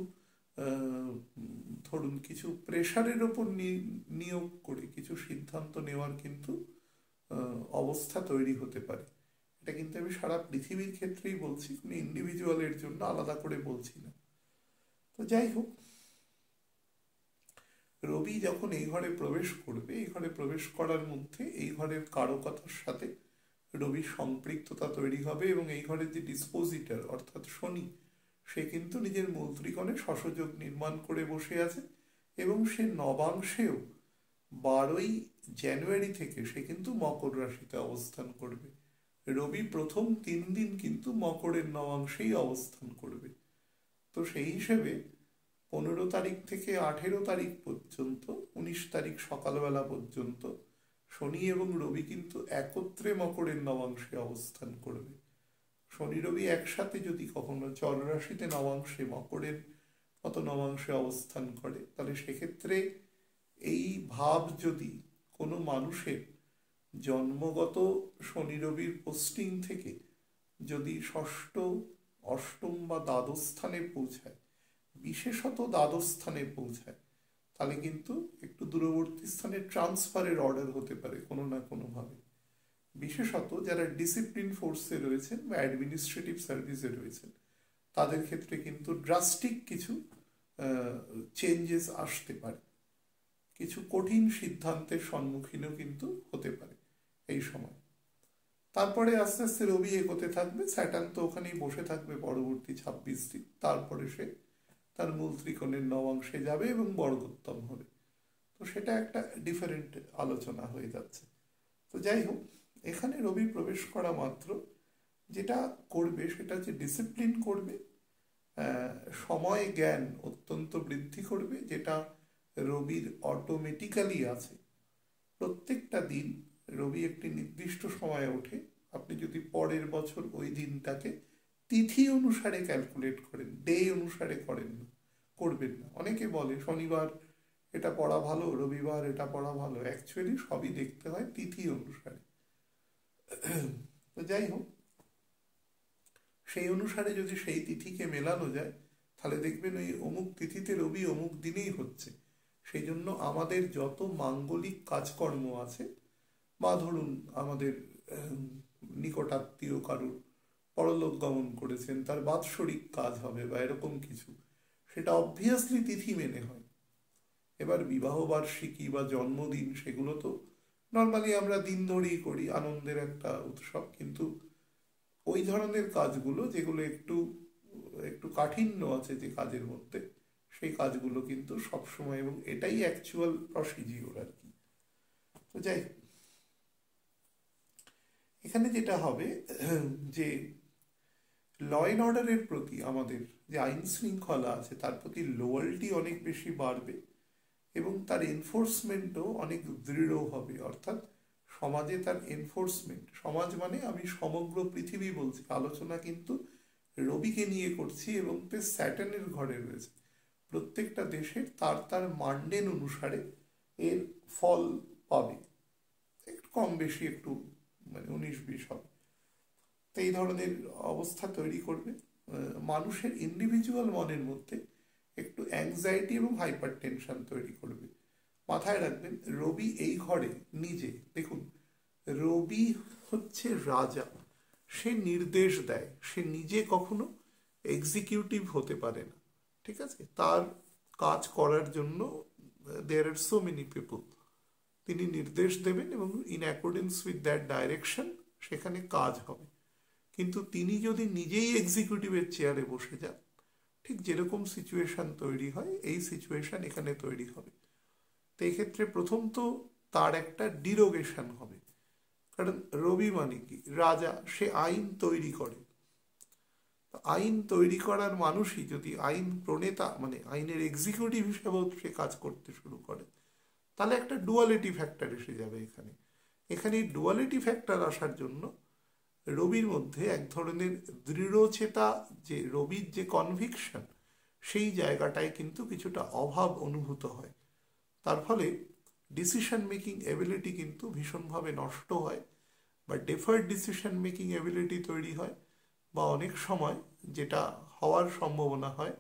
Speaker 1: ধরুন কিছু প্রেশারের ওপর নিয়োগ করে কিছু সিদ্ধান্ত নেওয়ার কিন্তু অবস্থা তৈরি হতে পারে। এটা কিন্তু আমি সারা পৃথিবীর ক্ষেত্রেই বলছি, কোনো ইন্ডিভিজুয়ালের জন্য আলাদা করে বলছি না। তো যাই হোক, রবি যখন এই ঘরে প্রবেশ করবে, এই ঘরে প্রবেশ করার মধ্যে এই ঘরের কারকতার সাথে রবির সম্পৃক্ততা তৈরি হবে এবং এই ঘরের যে ডিসপোজিটর অর্থাৎ শনি, সে কিন্তু নিজের মূল ত্রিকোণে শশযোগ নির্মাণ করে বসে আছে এবং সে নবাংশেও 12ই জানুয়ারি থেকে সে কিন্তু মকর রাশিতে অবস্থান করবে। রবি প্রথম 3 দিন কিন্তু মকরের নবাংশেই অবস্থান করবে। তো সেই হিসেবে 15 তারিখ থেকে 18 তারিখ পর্যন্ত, 19 তারিখ সকালবেলা পর্যন্ত শনি এবং রবি কিন্তু একত্রে মকরের নবাংশে অবস্থান করবে। শনি রবি একসাথে যদি কখনো চর রাশিতে নবাংশে মকরের মতো নবাংশে অবস্থান করে, তাহলে সেক্ষেত্রে এই ভাব যদি কোনো মানুষের জন্মগত শনি রবির পোস্টিং থেকে যদি ষষ্ঠ, অষ্টম বা দ্বাদশ স্থানে পৌঁছায়, বিশেষত দ্বাদশ স্থানে পৌঁছায়, তাহলে কিন্তু একটু দূরবর্তী স্থানে ট্রান্সফারের অর্ডার হতে পারে কোনো না কোনোভাবে। বিশেষত যারা ডিসিপ্লিন ফোর্সে রয়েছেন বা অ্যাডমিনিস্ট্রেটিভ সার্ভিসে রয়েছেন, তাদের ক্ষেত্রে কিন্তু ড্রাস্টিক কিছু চেঞ্জেস আসতে পারে, কিছু কঠিন সিদ্ধান্তের সম্মুখীনও কিন্তু হতে পারে এই সময়। তারপরে আস্তে আস্তে রবি এগোতে থাকবে, স্যাটার্ন তো ওখানেই বসে থাকবে পরবর্তী 26 দিন। তারপরে সে তার মূল ত্রিকোণের নবাংশে যাবে এবং বর্গোত্তম হবে। তো সেটা একটা ডিফারেন্ট আলোচনা হয়ে যাচ্ছে। তো যাই হোক, এখানে রবি প্রবেশ করা মাত্র যেটা করবে সেটা হচ্ছে ডিসিপ্লিন করবে, সময় জ্ঞান অত্যন্ত বৃদ্ধি করবে, যেটা রবির অটোমেটিক্যালি আছে। প্রত্যেকটা দিন রবি একটি নির্দিষ্ট সময়ে ওঠে। আপনি যদি পরের বছর ওই দিনটাকে তিথি অনুসারে ক্যালকুলেট করেন, ডে অনুসারে করবেন না। অনেকে বলে শনিবার এটা পড়া ভালো, রবিবার এটা পড়া ভালো, অ্যাকচুয়ালি সবই দেখতে হয় তিথি অনুসারে। তো যাই হোক, সেই অনুসারে যদি সেই তিথিকে মেলানো যায় তাহলে দেখবেন ওই অমুক তিথিতে রবি অমুক দিনেই হচ্ছে। সেই জন্য আমাদের যত মাঙ্গলিক কাজকর্ম আছে, বা ধরুন আমাদের নিকটাত্মীয় কারুর পরলোক গমন করেছেন, তার বাৎসরিক কাজ হবে বা এরকম কিছু, সেটা অবভিয়াসলি তিথি মেনে হয়। এবার বিবাহ বার্ষিকী বা জন্মদিন সেগুলো তো নর্মালি আমরা দিন ধরেই করি, আনন্দের একটা উৎসব, কিন্তু ওই ধরনের কাজগুলো যেগুলো একটু একটু কাঠিন্য আছে যে কাজের মধ্যে, সেই কাজগুলো কিন্তু সবসময়, এবং এটাই অ্যাকচুয়াল প্রসিডিওর আর কি। তো যাই হোক, এখানে যেটা হবে যে ল অ্যান্ড অর্ডারের প্রতি আমাদের যে আইন শৃঙ্খলা আছে তার প্রতি লোয়াল্টি অনেক বেশি বাড়বে, এবং তার এনফোর্সমেন্টও অনেক দৃঢ় হবে। অর্থাৎ সমাজে তার এনফোর্সমেন্ট, সমাজ মানে আমি সমগ্র পৃথিবী বলছি, আলোচনা কিন্তু রবিকে নিয়ে করছি এবং স্যাটার্নের ঘরে রয়েছে। প্রত্যেকটা দেশের তার তার মান্ডেন অনুসারে এর ফল পাবে, একটু কম বেশি একটু মানে 19-20 হবে। তো এই ধরনের অবস্থা তৈরি করবে মানুষের ইন্ডিভিজুয়াল মনের মধ্যে একটু অ্যাংজাইটি এবং হাইপার টেনশন তৈরি করবে। মাথায় রাখবেন, রবি এই ঘরে নিজে, দেখুন রবি হচ্ছে রাজা, সে নির্দেশ দেয়, সে নিজে কখনো এক্সিকিউটিভ হতে পারে না, ঠিক আছে? তার কাজ করার জন্য দেয়ার আর সো মেনি পিপল, তিনি নির্দেশ দেবেন এবং in accordance with that direction সেখানে কাজ হবে। কিন্তু তিনি যদি নিজেই এক্সিকিউটিভের চেয়ারে বসে যান, ঠিক যেরকম সিচুয়েশন তৈরি হয় এই সিচুয়েশন এখানে তৈরি হবে। তো এক্ষেত্রে প্রথম তো তার একটা ডিরোগেশন হবে, কারণ রবি মানে কি, রাজা, সে আইন তৈরি করে। আইন তৈরি করার মানুষই যদি আইন প্রণেতা মানে আইনের এক্সিকিউটিভ হিসেবেও সে কাজ করতে শুরু করে, তাহলে একটা ডুয়ালিটি ফ্যাক্টর এসে যাবে এখানে। এখানে ডুয়ালিটি ফ্যাক্টর আসার জন্য রবির মধ্যে এক ধরনের দৃঢ়চেতা, যে রবির যে কনভিকশন, সেই জায়গাটায় কিন্তু কিছুটা অভাব অনুভূত হয়। তার ফলে ডিসিশন মেকিং এবিলিটি কিন্তু ভীষণভাবে নষ্ট হয়, বা ডেফার্ড ডিসিশন মেকিং এবিলিটি তৈরি হয়, বা অনেক সময় যেটা হওয়ার সম্ভাবনা হয়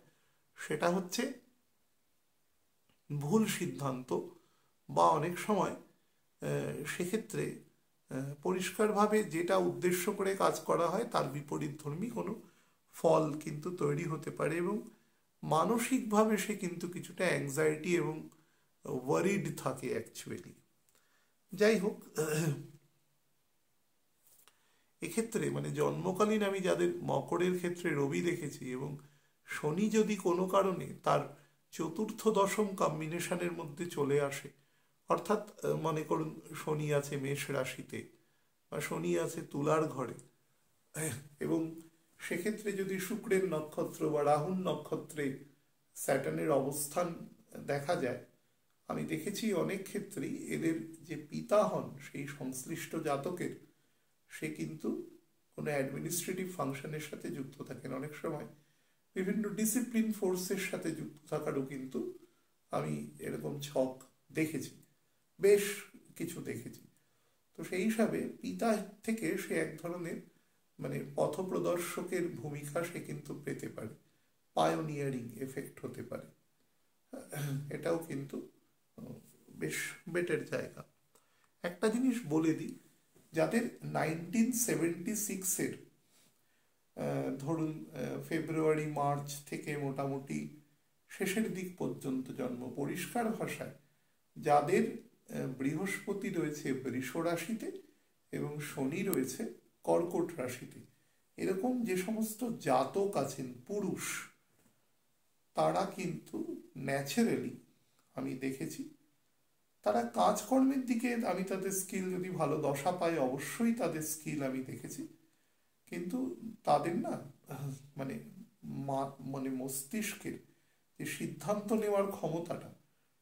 Speaker 1: সেটা হচ্ছে ভুল সিদ্ধান্ত, বা অনেক সময় সেক্ষেত্রে পরিষ্কারভাবে যেটা উদ্দেশ্য করে কাজ করা হয় তার বিপরীতধর্মী কোনো ফল কিন্তু তৈরি হতে পারে, এবং মানসিকভাবে সে কিন্তু কিছুটা অ্যাংজাইটি এবং ওয়ারিড থাকে অ্যাকচুয়ালি। যাই হোক, এক্ষেত্রে মানে জন্মকালীন আমি যাদের মকরের ক্ষেত্রে রবি দেখেছি, এবং শনি যদি কোনো কারণে তার চতুর্থ দশম কম্বিনেশনের মধ্যে চলে আসে, অর্থাৎ মনে করুন শনি আছে মেষ রাশিতে বা শনি আছে তুলার ঘরে, এবং সেক্ষেত্রে যদি শুক্রের নক্ষত্র বা রাহুর নক্ষত্রে স্যাটার্নের অবস্থান দেখা যায়, আমি দেখেছি অনেক ক্ষেত্রেই এদের যে পিতা হন সেই সংশ্লিষ্ট জাতকের, সে কিন্তু কোনো অ্যাডমিনিস্ট্রেটিভ ফাংশনের সাথে যুক্ত থাকেন, অনেক সময় বিভিন্ন ডিসিপ্লিন ফোর্সের সাথে যুক্ত থাকারও কিন্তু আমি এরকম ছক দেখেছি, বেশ কিছু দেখেছি। তো সেই হিসাবে পিতা থেকে সে এক ধরনের মানে পথপ্রদর্শকের ভূমিকা সে কিন্তু পেতে পারে, পায়োনিয়ারিং এফেক্ট হতে পারে। এটাও কিন্তু বেশ বেটার জায়গা। একটা জিনিস বলে দিই, যাদের 1976-এর ধরুন ফেব্রুয়ারি মার্চ থেকে মোটামুটি শেষের দিক পর্যন্ত জন্ম, পরিষ্কার ভাষায় যাদের বৃহস্পতি রয়েছে বৃষ রাশিতে এবং শনি রয়েছে কর্কট রাশিতে, এরকম যে সমস্ত জাতক আছেন পুরুষ, তারা কিন্তু ন্যাচারালি আমি দেখেছি তারা কাজকর্মের দিকে, আমি তাদের স্কিল যদি ভালো দশা পাই অবশ্যই তাদের স্কিল আমি দেখেছি, কিন্তু তাদের না মানে মানে মস্তিষ্কের যে সিদ্ধান্ত নেওয়ার ক্ষমতাটা,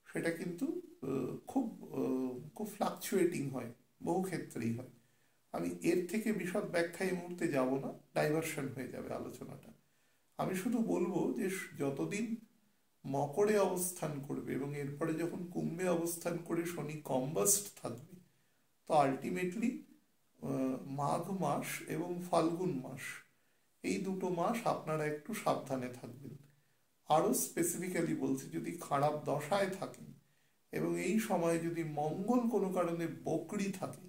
Speaker 1: সেটা কিন্তু খুব খুব ফ্লাকচুয়েটিং হয়, বহু ক্ষেত্রেই হয়। আমি এর থেকে বিশদ ব্যাখ্যা এই মুহূর্তে যাব না, ডাইভার্সন হয়ে যাবে আলোচনাটা। আমি শুধু বলবো যে যতদিন মকরে অবস্থান করবে এবং এরপরে যখন কুম্ভে অবস্থান করে শনি কম্বাস্ট থাকবে, তো আলটিমেটলি মাঘ মাস এবং ফাল্গুন মাস, এই দুটো মাস আপনারা একটু সাবধানে থাকবেন। আরও স্পেসিফিক্যালি বলছি, যদি খারাপ দশায় থাকেন এবং এই সময় যদি মঙ্গল কোনো কারণে বকরি থাকে,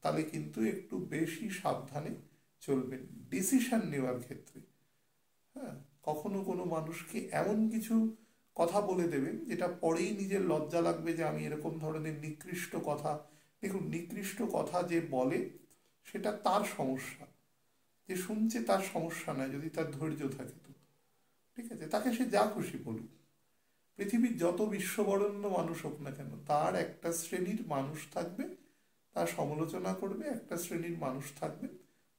Speaker 1: তাহলে কিন্তু একটু বেশি সাবধানে চলবেন ডিসিশন নেওয়ার ক্ষেত্রে। হ্যাঁ, কখনো কোনো মানুষকে এমন কিছু কথা বলে দেবেন যেটা পরেই নিজের লজ্জা লাগবে যে আমি এরকম ধরনের নিকৃষ্ট কথা। দেখুন, নিকৃষ্ট কথা যে বলে সেটা তার সমস্যা, যে শুনছে তার সমস্যা নয়, যদি তার ধৈর্য থাকে তো ঠিক আছে, তাকে সে যা খুশি বলুক। পৃথিবীর যত বিশ্ববরেণ্য মানুষ হোক না কেন, তার একটা শ্রেণীর মানুষ থাকবে তার সমালোচনা করবে, একটা শ্রেণীর মানুষ থাকবে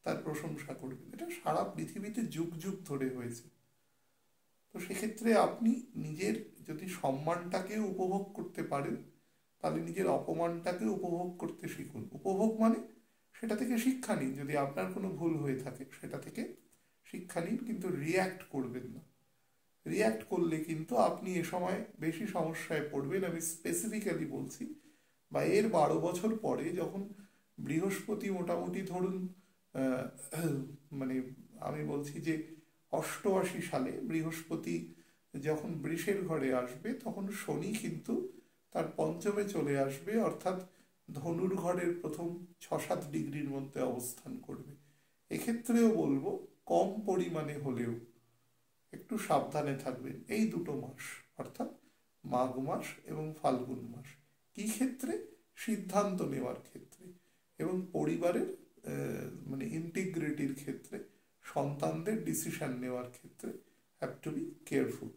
Speaker 1: তার প্রশংসা করবে। এটা সারা পৃথিবীতে যুগ যুগ ধরে হয়েছে। তো সেক্ষেত্রে আপনি নিজের যদি সম্মানটাকে উপভোগ করতে পারেন, তাহলে নিজের অপমানটাকে উপভোগ করতে শিখুন। উপভোগ মানে সেটা থেকে শিক্ষা নিন, যদি আপনার কোনো ভুল হয়ে থাকে সেটা থেকে শিক্ষা নিন, কিন্তু রিয়্যাক্ট করবেন না। রিয়্যাক্ট করলে কিন্তু আপনি এ সময় বেশি সমস্যায় পড়বেন। আমি স্পেসিফিক্যালি বলছি, বা এর 12 বছর পরে যখন বৃহস্পতি মোটামুটি ধরুন মানে আমি বলছি যে 88 সালে বৃহস্পতি যখন বৃষের ঘরে আসবে, তখন শনি কিন্তু তার পঞ্চমে চলে আসবে, অর্থাৎ ধনুর ঘরের প্রথম 6-7 ডিগ্রির মধ্যে অবস্থান করবে। এক্ষেত্রেও বলবো কম পরিমাণে হলেও একটু সাবধানে থাকবেন এই দুটো মাস, অর্থাৎ মাঘ মাস এবং ফাল্গুন মাস। কি ক্ষেত্রে? সিদ্ধান্ত নেওয়ার ক্ষেত্রে এবং পরিবারের মানে ইন্টিগ্রিটির ক্ষেত্রে, সন্তানদের ডিসিশন নেওয়ার ক্ষেত্রে হ্যাভ টু বি কেয়ারফুল।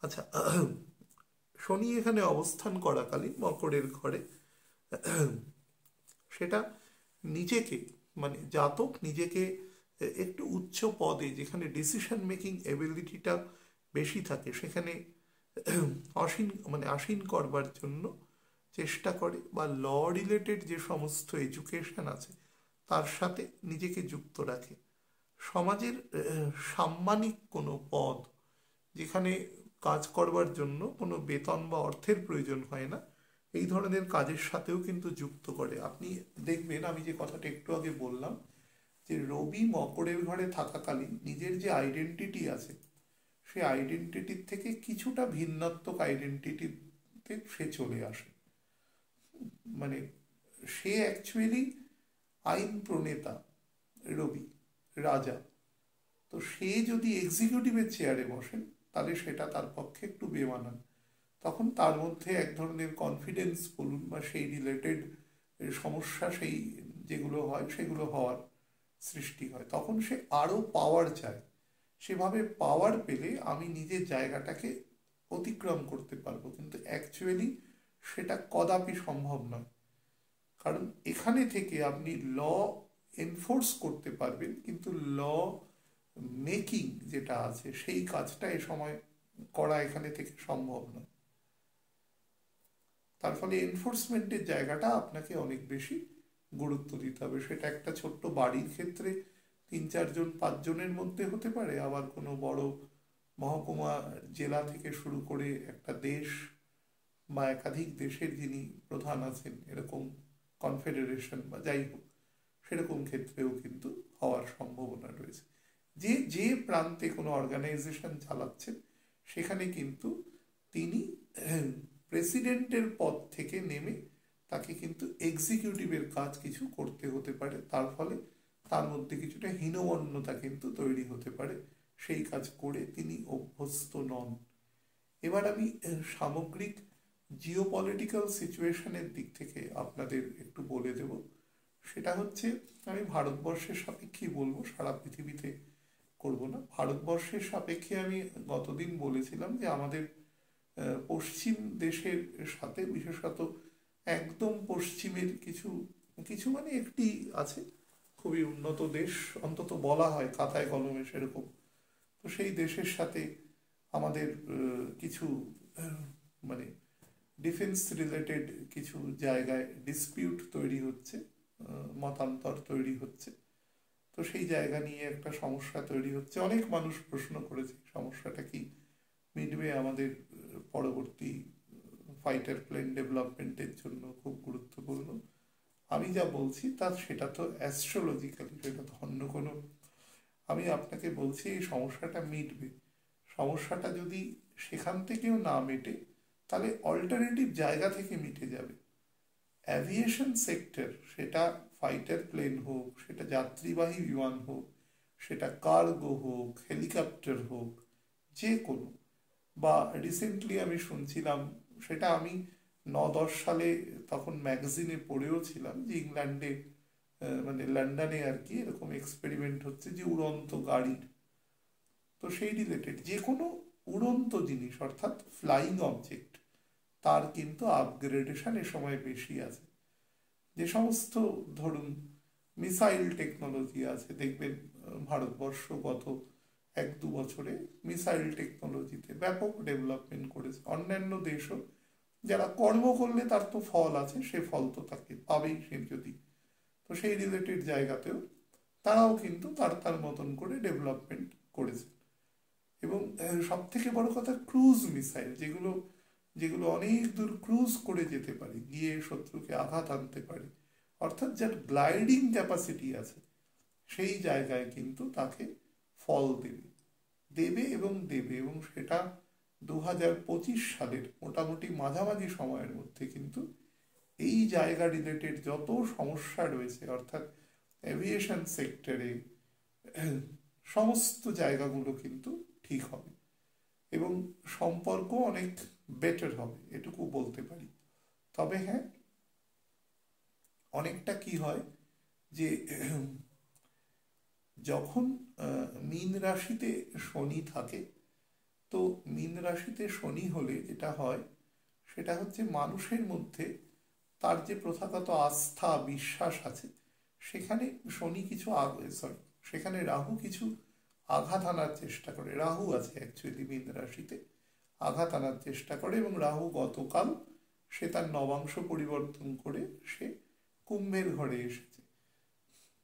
Speaker 1: আচ্ছা, শনি এখানে অবস্থান করাকালীন মকরের ঘরে সেটা নিজেকে মানে জাতক নিজেকে একটু উচ্চ পদে, যেখানে ডিসিশন মেকিং এবিলিটিটা বেশি থাকে, সেখানে আসীন করবার জন্য চেষ্টা করে, বা ল রিলেটেড যে সমস্ত এডুকেশন আছে তার সাথে নিজেকে যুক্ত রাখে। সমাজের সাম্মানিক কোনো পদ, যেখানে কাজ করবার জন্য কোনো বেতন বা অর্থের প্রয়োজন হয় না, এই ধরনের কাজের সাথেও কিন্তু যুক্ত করে। আপনি দেখবেন, আমি যে কথাটা একটু আগে বললাম, যে রবি মকরের ঘরে থাকাকালীন নিজের যে আইডেন্টিটি আছে, সেই আইডেন্টিটির থেকে কিছুটা ভিন্নাত্মক আইডেন্টিটিতে সে চলে আসে। মানে সে অ্যাকচুয়ালি আইন প্রণেতা, রবি রাজা। তো সে যদি এক্সিকিউটিভের চেয়ারে বসেন, তাহলে সেটা তার পক্ষে একটু বেমানান। তখন তার মধ্যে এক ধরনের কনফিডেন্স বলুন বা সেই রিলেটেড সমস্যা, সেই যেগুলো হয় সেগুলো হওয়ার সৃষ্টি হয়। তখন সে আরও পাওয়ার চায়। সেভাবে পাওয়ার পেলে আমি নিজের জায়গাটাকে অতিক্রম করতে পারবো, কিন্তু অ্যাকচুয়ালি সেটা কদাপি সম্ভব নয়। কারণ এখানে থেকে আপনি ল এনফোর্স করতে পারবেন, কিন্তু ল মেকিং যেটা আছে সেই কাজটা এ সময় করা এখানে থেকে সম্ভব নয়। তার ফলে এনফোর্সমেন্টের জায়গাটা আপনাকে অনেক বেশি গুরুত্ব দিতে হবে। সেটা একটা ছোট্ট বাড়ির ক্ষেত্রে 3-4 জন 5 জনের মধ্যে হতে পারে, আবার কোনো বড় মহকুমা জেলা থেকে শুরু করে একটা দেশ বা একাধিক দেশের যিনি প্রধান আছেন, এরকম কনফেডারেশন বা যাই হোক, সেরকম ক্ষেত্রেও কিন্তু হওয়ার সম্ভাবনা রয়েছে। যে যে প্রান্তে কোনো অর্গানাইজেশন চালাচ্ছেন, সেখানে কিন্তু তিনি প্রেসিডেন্টের পদ থেকে নেমে তাকে কিন্তু এক্সিকিউটিভের কাজ কিছু করতে হতে পারে। তার ফলে তার মধ্যে কিছুটা হীনমন্যতা কিন্তু তৈরি হতে পারে, সেই কাজ করে তিনি অভ্যস্ত নন। এবার আমি সামগ্রিক জিওপলিটিক্যাল সিচুয়েশনের দিক থেকে আপনাদের একটু বলে দেব। সেটা হচ্ছে, আমি ভারতবর্ষের সাপেক্ষেই বলবো, সারা পৃথিবীতে করব না। ভারতবর্ষের সাপেক্ষে আমি গতদিন বলেছিলাম যে আমাদের পশ্চিম দেশের সাথে, বিশেষত একদম পশ্চিমের কিছু কিছু মানে একটি আছে খুবই উন্নত দেশ, অন্তত বলা হয় খাতায় কলমে সেরকম। তো সেই দেশের সাথে আমাদের কিছু মানে ডিফেন্স রিলেটেড কিছু জায়গায় ডিসপিউট তৈরি হচ্ছে, মতান্তর তৈরি হচ্ছে। তো সেই জায়গা নিয়ে একটা সমস্যা তৈরি হচ্ছে। অনেক মানুষ প্রশ্ন করেছে সমস্যাটা কি মিটবে, আমাদের পরবর্তী ফাইটার প্লেন ডেভেলপমেন্টের জন্য খুব গুরুত্বপূর্ণ। আমি যা বলছি সেটা তো অ্যাস্ট্রোলজিক্যালি, সেটা তো অন্য কোনো, আমি আপনাকে বলছি এই সমস্যাটা মিটবে। সমস্যাটা যদি সেখান থেকেও না মেটে, তাহলে অল্টারনেটিভ জায়গা থেকে মিটে যাবে। অ্যাভিয়েশন সেক্টর, সেটা ফাইটার প্লেন হোক, সেটা যাত্রীবাহী বিমান হোক, সেটা কার্গো হোক, হেলিকপ্টার হোক, যে কোনো, বা রিসেন্টলি আমি শুনছিলাম, সেটা আমি 9-10 সালে তখন ম্যাগাজিনে পড়েও ছিলাম, যে ইংল্যান্ডে মানে লন্ডনে আর কি এরকম এক্সপেরিমেন্ট হচ্ছে যে উড়ন্ত গাড়ির। তো সেই রিলেটেড যে কোনো উড়ন্ত জিনিস অর্থাৎ ফ্লাইং অবজেক্ট, তার কিন্তু আপগ্রেডেশন এ সময় বেশি আছে। যে সমস্ত ধরুন মিসাইল টেকনোলজি আছে, দেখবেন ভারতবর্ষ গত 1-2 বছরে মিসাইল টেকনোলজিতে ব্যাপক ডেভেলপমেন্ট করেছে। অন্যান্য দেশও যারা কর্ম করলে তার তো ফল আছে, সে ফল তো তাকে পাবেই সে যদি, তো সেই রিলেটেড জায়গাতেও তারাও কিন্তু তার তার মতন করে ডেভেলপমেন্ট করেছে। এবং সব থেকে বড় কথা ক্রুজ মিসাইল, যেগুলো যেগুলো অনেক দূর ক্রুজ করে যেতে পারে, গিয়ে শত্রুকে আঘাত আনতে পারে, অর্থাৎ যার গ্লাইডিং ক্যাপাসিটি আছে, সেই জায়গায় কিন্তু তাকে ফল দেবে দেবে এবং দেবে। এবং সেটা 2025 সালের মোটামুটি মাঝামাঝি সময়ের মধ্যে কিন্তু এই জায়গা রিলেটেড যত সমস্যা রয়েছে, অর্থাৎ এভিয়েশন সেক্টরে সমস্ত জায়গাগুলো কিন্তু ঠিক হবে এবং সম্পর্ক অনেক বেটার হবে, এটুকু বলতে পারি। তবে হ্যাঁ, অনেকটা কি হয় যে যখন মীন রাশিতে শনি থাকে, তো মীন রাশিতে শনি হলে যেটা হয় সেটা হচ্ছে মানুষের মধ্যে তার যে প্রথাগত আস্থা বিশ্বাস আছে, সেখানে শনি কিছু সেখানে রাহু কিছু আঘাত আনার চেষ্টা করে। রাহু আছে অ্যাকচুয়ালি মীন রাশিতে, আঘাত আনার চেষ্টা করে। এবং রাহু গতকাল সে তার নবাংশ পরিবর্তন করে সে কুম্ভের ঘরে এসেছে।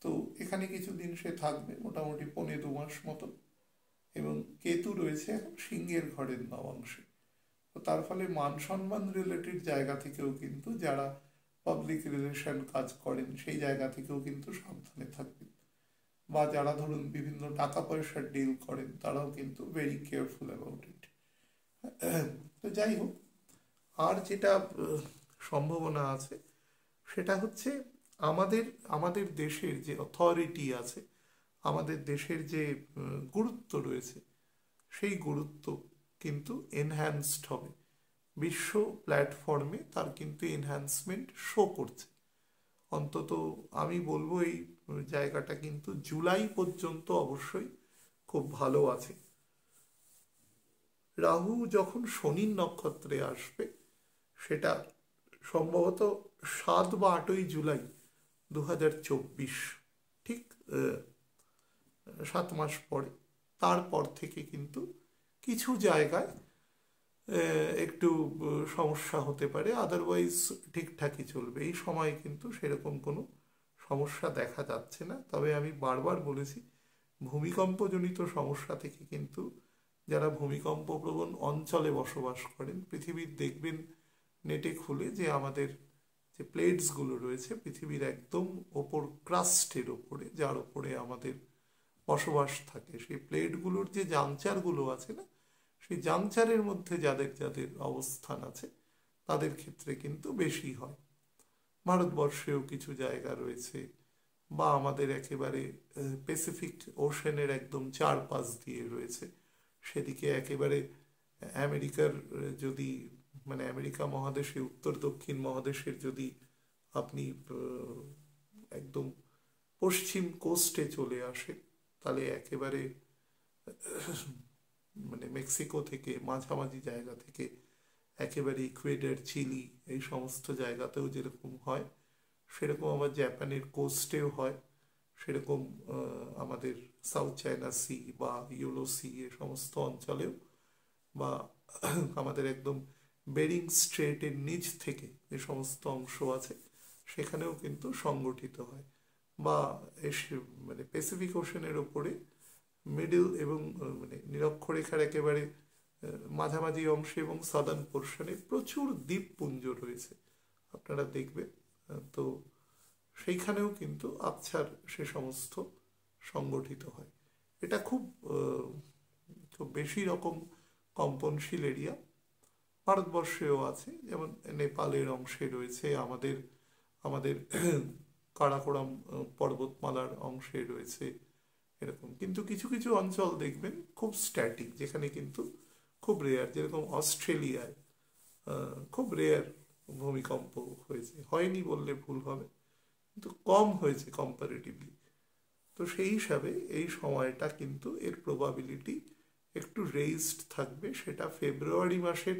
Speaker 1: তো এখানে কিছুদিন সে থাকবে, মোটামুটি 1.5-2 মাস মতো। এবং কেতু রয়েছে এখন সিংহের ঘরের নবাংশে। তো তার ফলে মান সম্মান রিলেটেড জায়গা থেকেও কিন্তু যারা পাবলিক রিলেশন কাজ করেন, সেই জায়গা থেকেও কিন্তু সাবধানে থাকবেন। বা যারা ধরুন বিভিন্ন টাকা পয়সার ডিল করেন, তারাও কিন্তু ভেরি কেয়ারফুল অ্যাবাউট ইট। তো যাই হোক, আর যেটা সম্ভাবনা আছে সেটা হচ্ছে আমাদের আমাদের দেশের যে অথরিটি আছে, আমাদের দেশের যে গুরুত্ব রয়েছে, সেই গুরুত্ব কিন্তু এনহ্যান্সড হবে। বিশ্ব প্ল্যাটফর্মে তার কিন্তু এনহ্যান্সমেন্ট শো করছে। অন্তত আমি বলবো এই জায়গাটা কিন্তু জুলাই পর্যন্ত অবশ্যই খুব ভালো আছে। রাহু যখন শনির নক্ষত্রে আসবে, সেটা সম্ভবত 7 বা 8ই জুলাই 2024, ঠিক 7 মাস পরে। তারপর থেকে কিন্তু কিছু জায়গায় একটু সমস্যা হতে পারে, আদারওয়াইজ ঠিকঠাকই চলবে। এই সময় কিন্তু সেরকম কোনো সমস্যা দেখা যাচ্ছে না। তবে আমি বারবার বলেছি, ভূমিকম্পজনিত সমস্যা থেকে কিন্তু যারা ভূমিকম্প প্রবণ অঞ্চলে বসবাস করেন, পৃথিবীর দেখবেন নেটে খুলে যে আমাদের যে প্লেটসগুলো রয়েছে পৃথিবীর একদম ওপর ক্রাস্টের ওপরে, যার ওপরে আমাদের বসবাস থাকে, সেই প্লেটগুলোর যে জাংচারগুলো আছে না, সেই জাংচারের মধ্যে যাদের যাদের অবস্থান আছে তাদের ক্ষেত্রে কিন্তু বেশি হয়। ভারতবর্ষেও কিছু জায়গা রয়েছে, বা আমাদের একেবারে প্যাসিফিক ওশেনের একদম চারপাশ দিয়ে রয়েছে, সেদিকে একেবারে আমেরিকার যদি মানে আমেরিকা মহাদেশে উত্তর দক্ষিণ মহাদেশের যদি আপনি একদম পশ্চিম কোস্টে চলে আসে, তাহলে একেবারে মানে মেক্সিকো থেকে মাঝামাঝি জায়গা থেকে একেবারে ইকুয়েডর, চিলি, এই সমস্ত জায়গাতেও যেরকম হয়, সেরকম আবার জাপানের কোস্টেও হয়, সেরকম আমাদের সাউথ চায়না সি বা ইউলো সি এ সমস্ত অঞ্চলেও, বা আমাদের একদম বেরিং স্ট্রেটের নিচ থেকে যে সমস্ত অংশ আছে সেখানেও কিন্তু সংগঠিত হয়। বা মানে প্যাসিফিক ওশেনের ওপরে মিডল এবং মানে নিরক্ষরেখার একেবারে মাঝামাঝি অংশে এবং সাদার্ন পোর্শনে প্রচুর দ্বীপপুঞ্জ রয়েছে, আপনারা দেখবেন। তো সেইখানেও কিন্তু আবছার সে সমস্ত সংগঠিত হয়। এটা খুব খুব বেশি রকম কম্পনশীল এরিয়া। ভারতবর্ষেও আছে, যেমন নেপালের অংশে রয়েছে, আমাদের আমাদের কারাকোরাম পর্বতমালার অংশে রয়েছে, এরকম। কিন্তু কিছু কিছু অঞ্চল দেখবেন খুব স্ট্যাটিক, যেখানে কিন্তু খুব রেয়ার, যেরকম অস্ট্রেলিয়ায় খুব রেয়ার ভূমিকম্প হয়েছে, হয়নি বললে ভুল হবে, কিন্তু কম হয়েছে কম্পারেটিভলি। তো সেই হিসাবে এই সময়টা কিন্তু এর প্রবাবিলিটি একটু রেইজড থাকবে। সেটা ফেব্রুয়ারি মাসের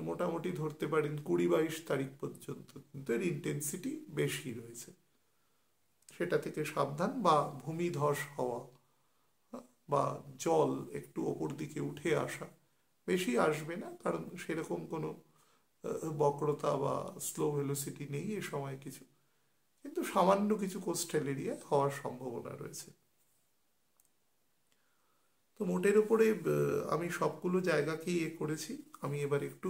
Speaker 1: মোটামুটি ধরতে পারেন 20-22 তারিখ পর্যন্ত কিন্তু এর ইন্টেন্সিটি বেশি রয়েছে। সেটা থেকে সাবধান। বা ভূমিধস হওয়া বা জল একটু ওপর দিকে উঠে আসা, বেশি আসবে না, কারণ সেরকম কোনো বক্রতা বা স্লো ভেলোসিটি নেই এ সময় কিছু, কিন্তু সামান্য কিছু কোস্টাল এরিয়ায় হওয়ার সম্ভাবনা রয়েছে। তো মোটের উপরে আমি সবগুলো জায়গাকেই করেছি। আমি এবার একটু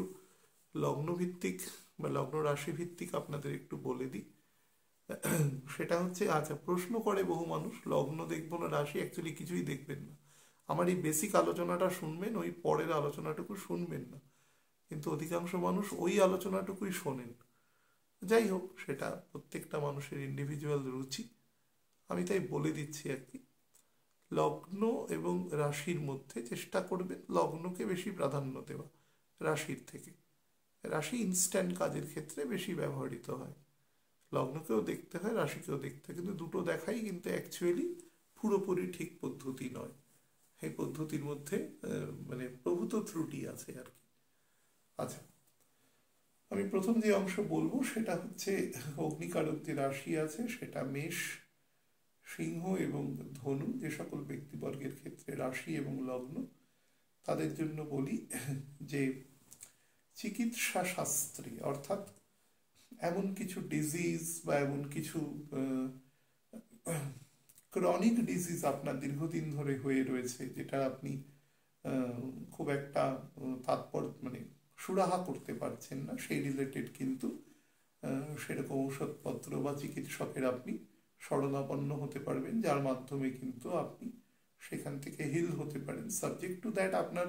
Speaker 1: লগ্ন ভিত্তিক বা লগ্ন রাশি ভিত্তিক আপনাদের একটু বলে দিই। সেটা হচ্ছে, আচ্ছা, প্রশ্ন করে বহু মানুষ লগ্ন দেখবো না রাশি, অ্যাকচুয়ালি কিছুই দেখবেন না। আমার এই বেসিক আলোচনাটা শুনবেন, ওই পরের আলোচনাটুকু শুনবেন না, কিন্তু অধিকাংশ মানুষ ওই আলোচনাটুকুই শোনেন। যাই হোক, সেটা প্রত্যেকটা মানুষের ইন্ডিভিজুয়াল রুচি। আমি তাই বলে দিচ্ছি আর কি। লগ্ন এবং রাশির মধ্যে চেষ্টা করবেন লগ্নকে বেশি প্রাধান্য দেওয়া রাশির থেকে। রাশি ইনস্ট্যান্ট কাজের ক্ষেত্রে বেশি ব্যবহৃত হয়, লগ্নকেও দেখতে হয় রাশিকেও দেখতে হয়, কিন্তু দুটো দেখাই কিন্তু অ্যাকচুয়ালি পুরোপুরি ঠিক পদ্ধতি নয়। এই পদ্ধতির মধ্যে মানে প্রভূত ত্রুটি আছে আর কি। আচ্ছা, আমি প্রথম যে অংশ বলবো সেটা হচ্ছে অগ্নিকারক যে রাশি আছে সেটা মেষ, সিংহ এবং ধনু। যে সকল ব্যক্তিবর্গের ক্ষেত্রে রাশি এবং লগ্ন, তাদের জন্য বলি যে চিকিৎসা শাস্ত্রে, অর্থাৎ এমন কিছু ডিজিজ বা এমন কিছু ক্রনিক ডিজিজ আপনার দীর্ঘদিন ধরে হয়ে রয়েছে, যেটা আপনি খুব একটা মানে সুরাহা করতে পারছেন না, সেই রিলেটেড কিন্তু সেরকম ঔষধপত্র বা চিকিৎসকের আপনি শরণাপন্ন হতে পারবেন, যার মাধ্যমে কিন্তু আপনি সেখান থেকে হিল হতে পারেন। সাবজেক্ট টু দ্যাট আপনার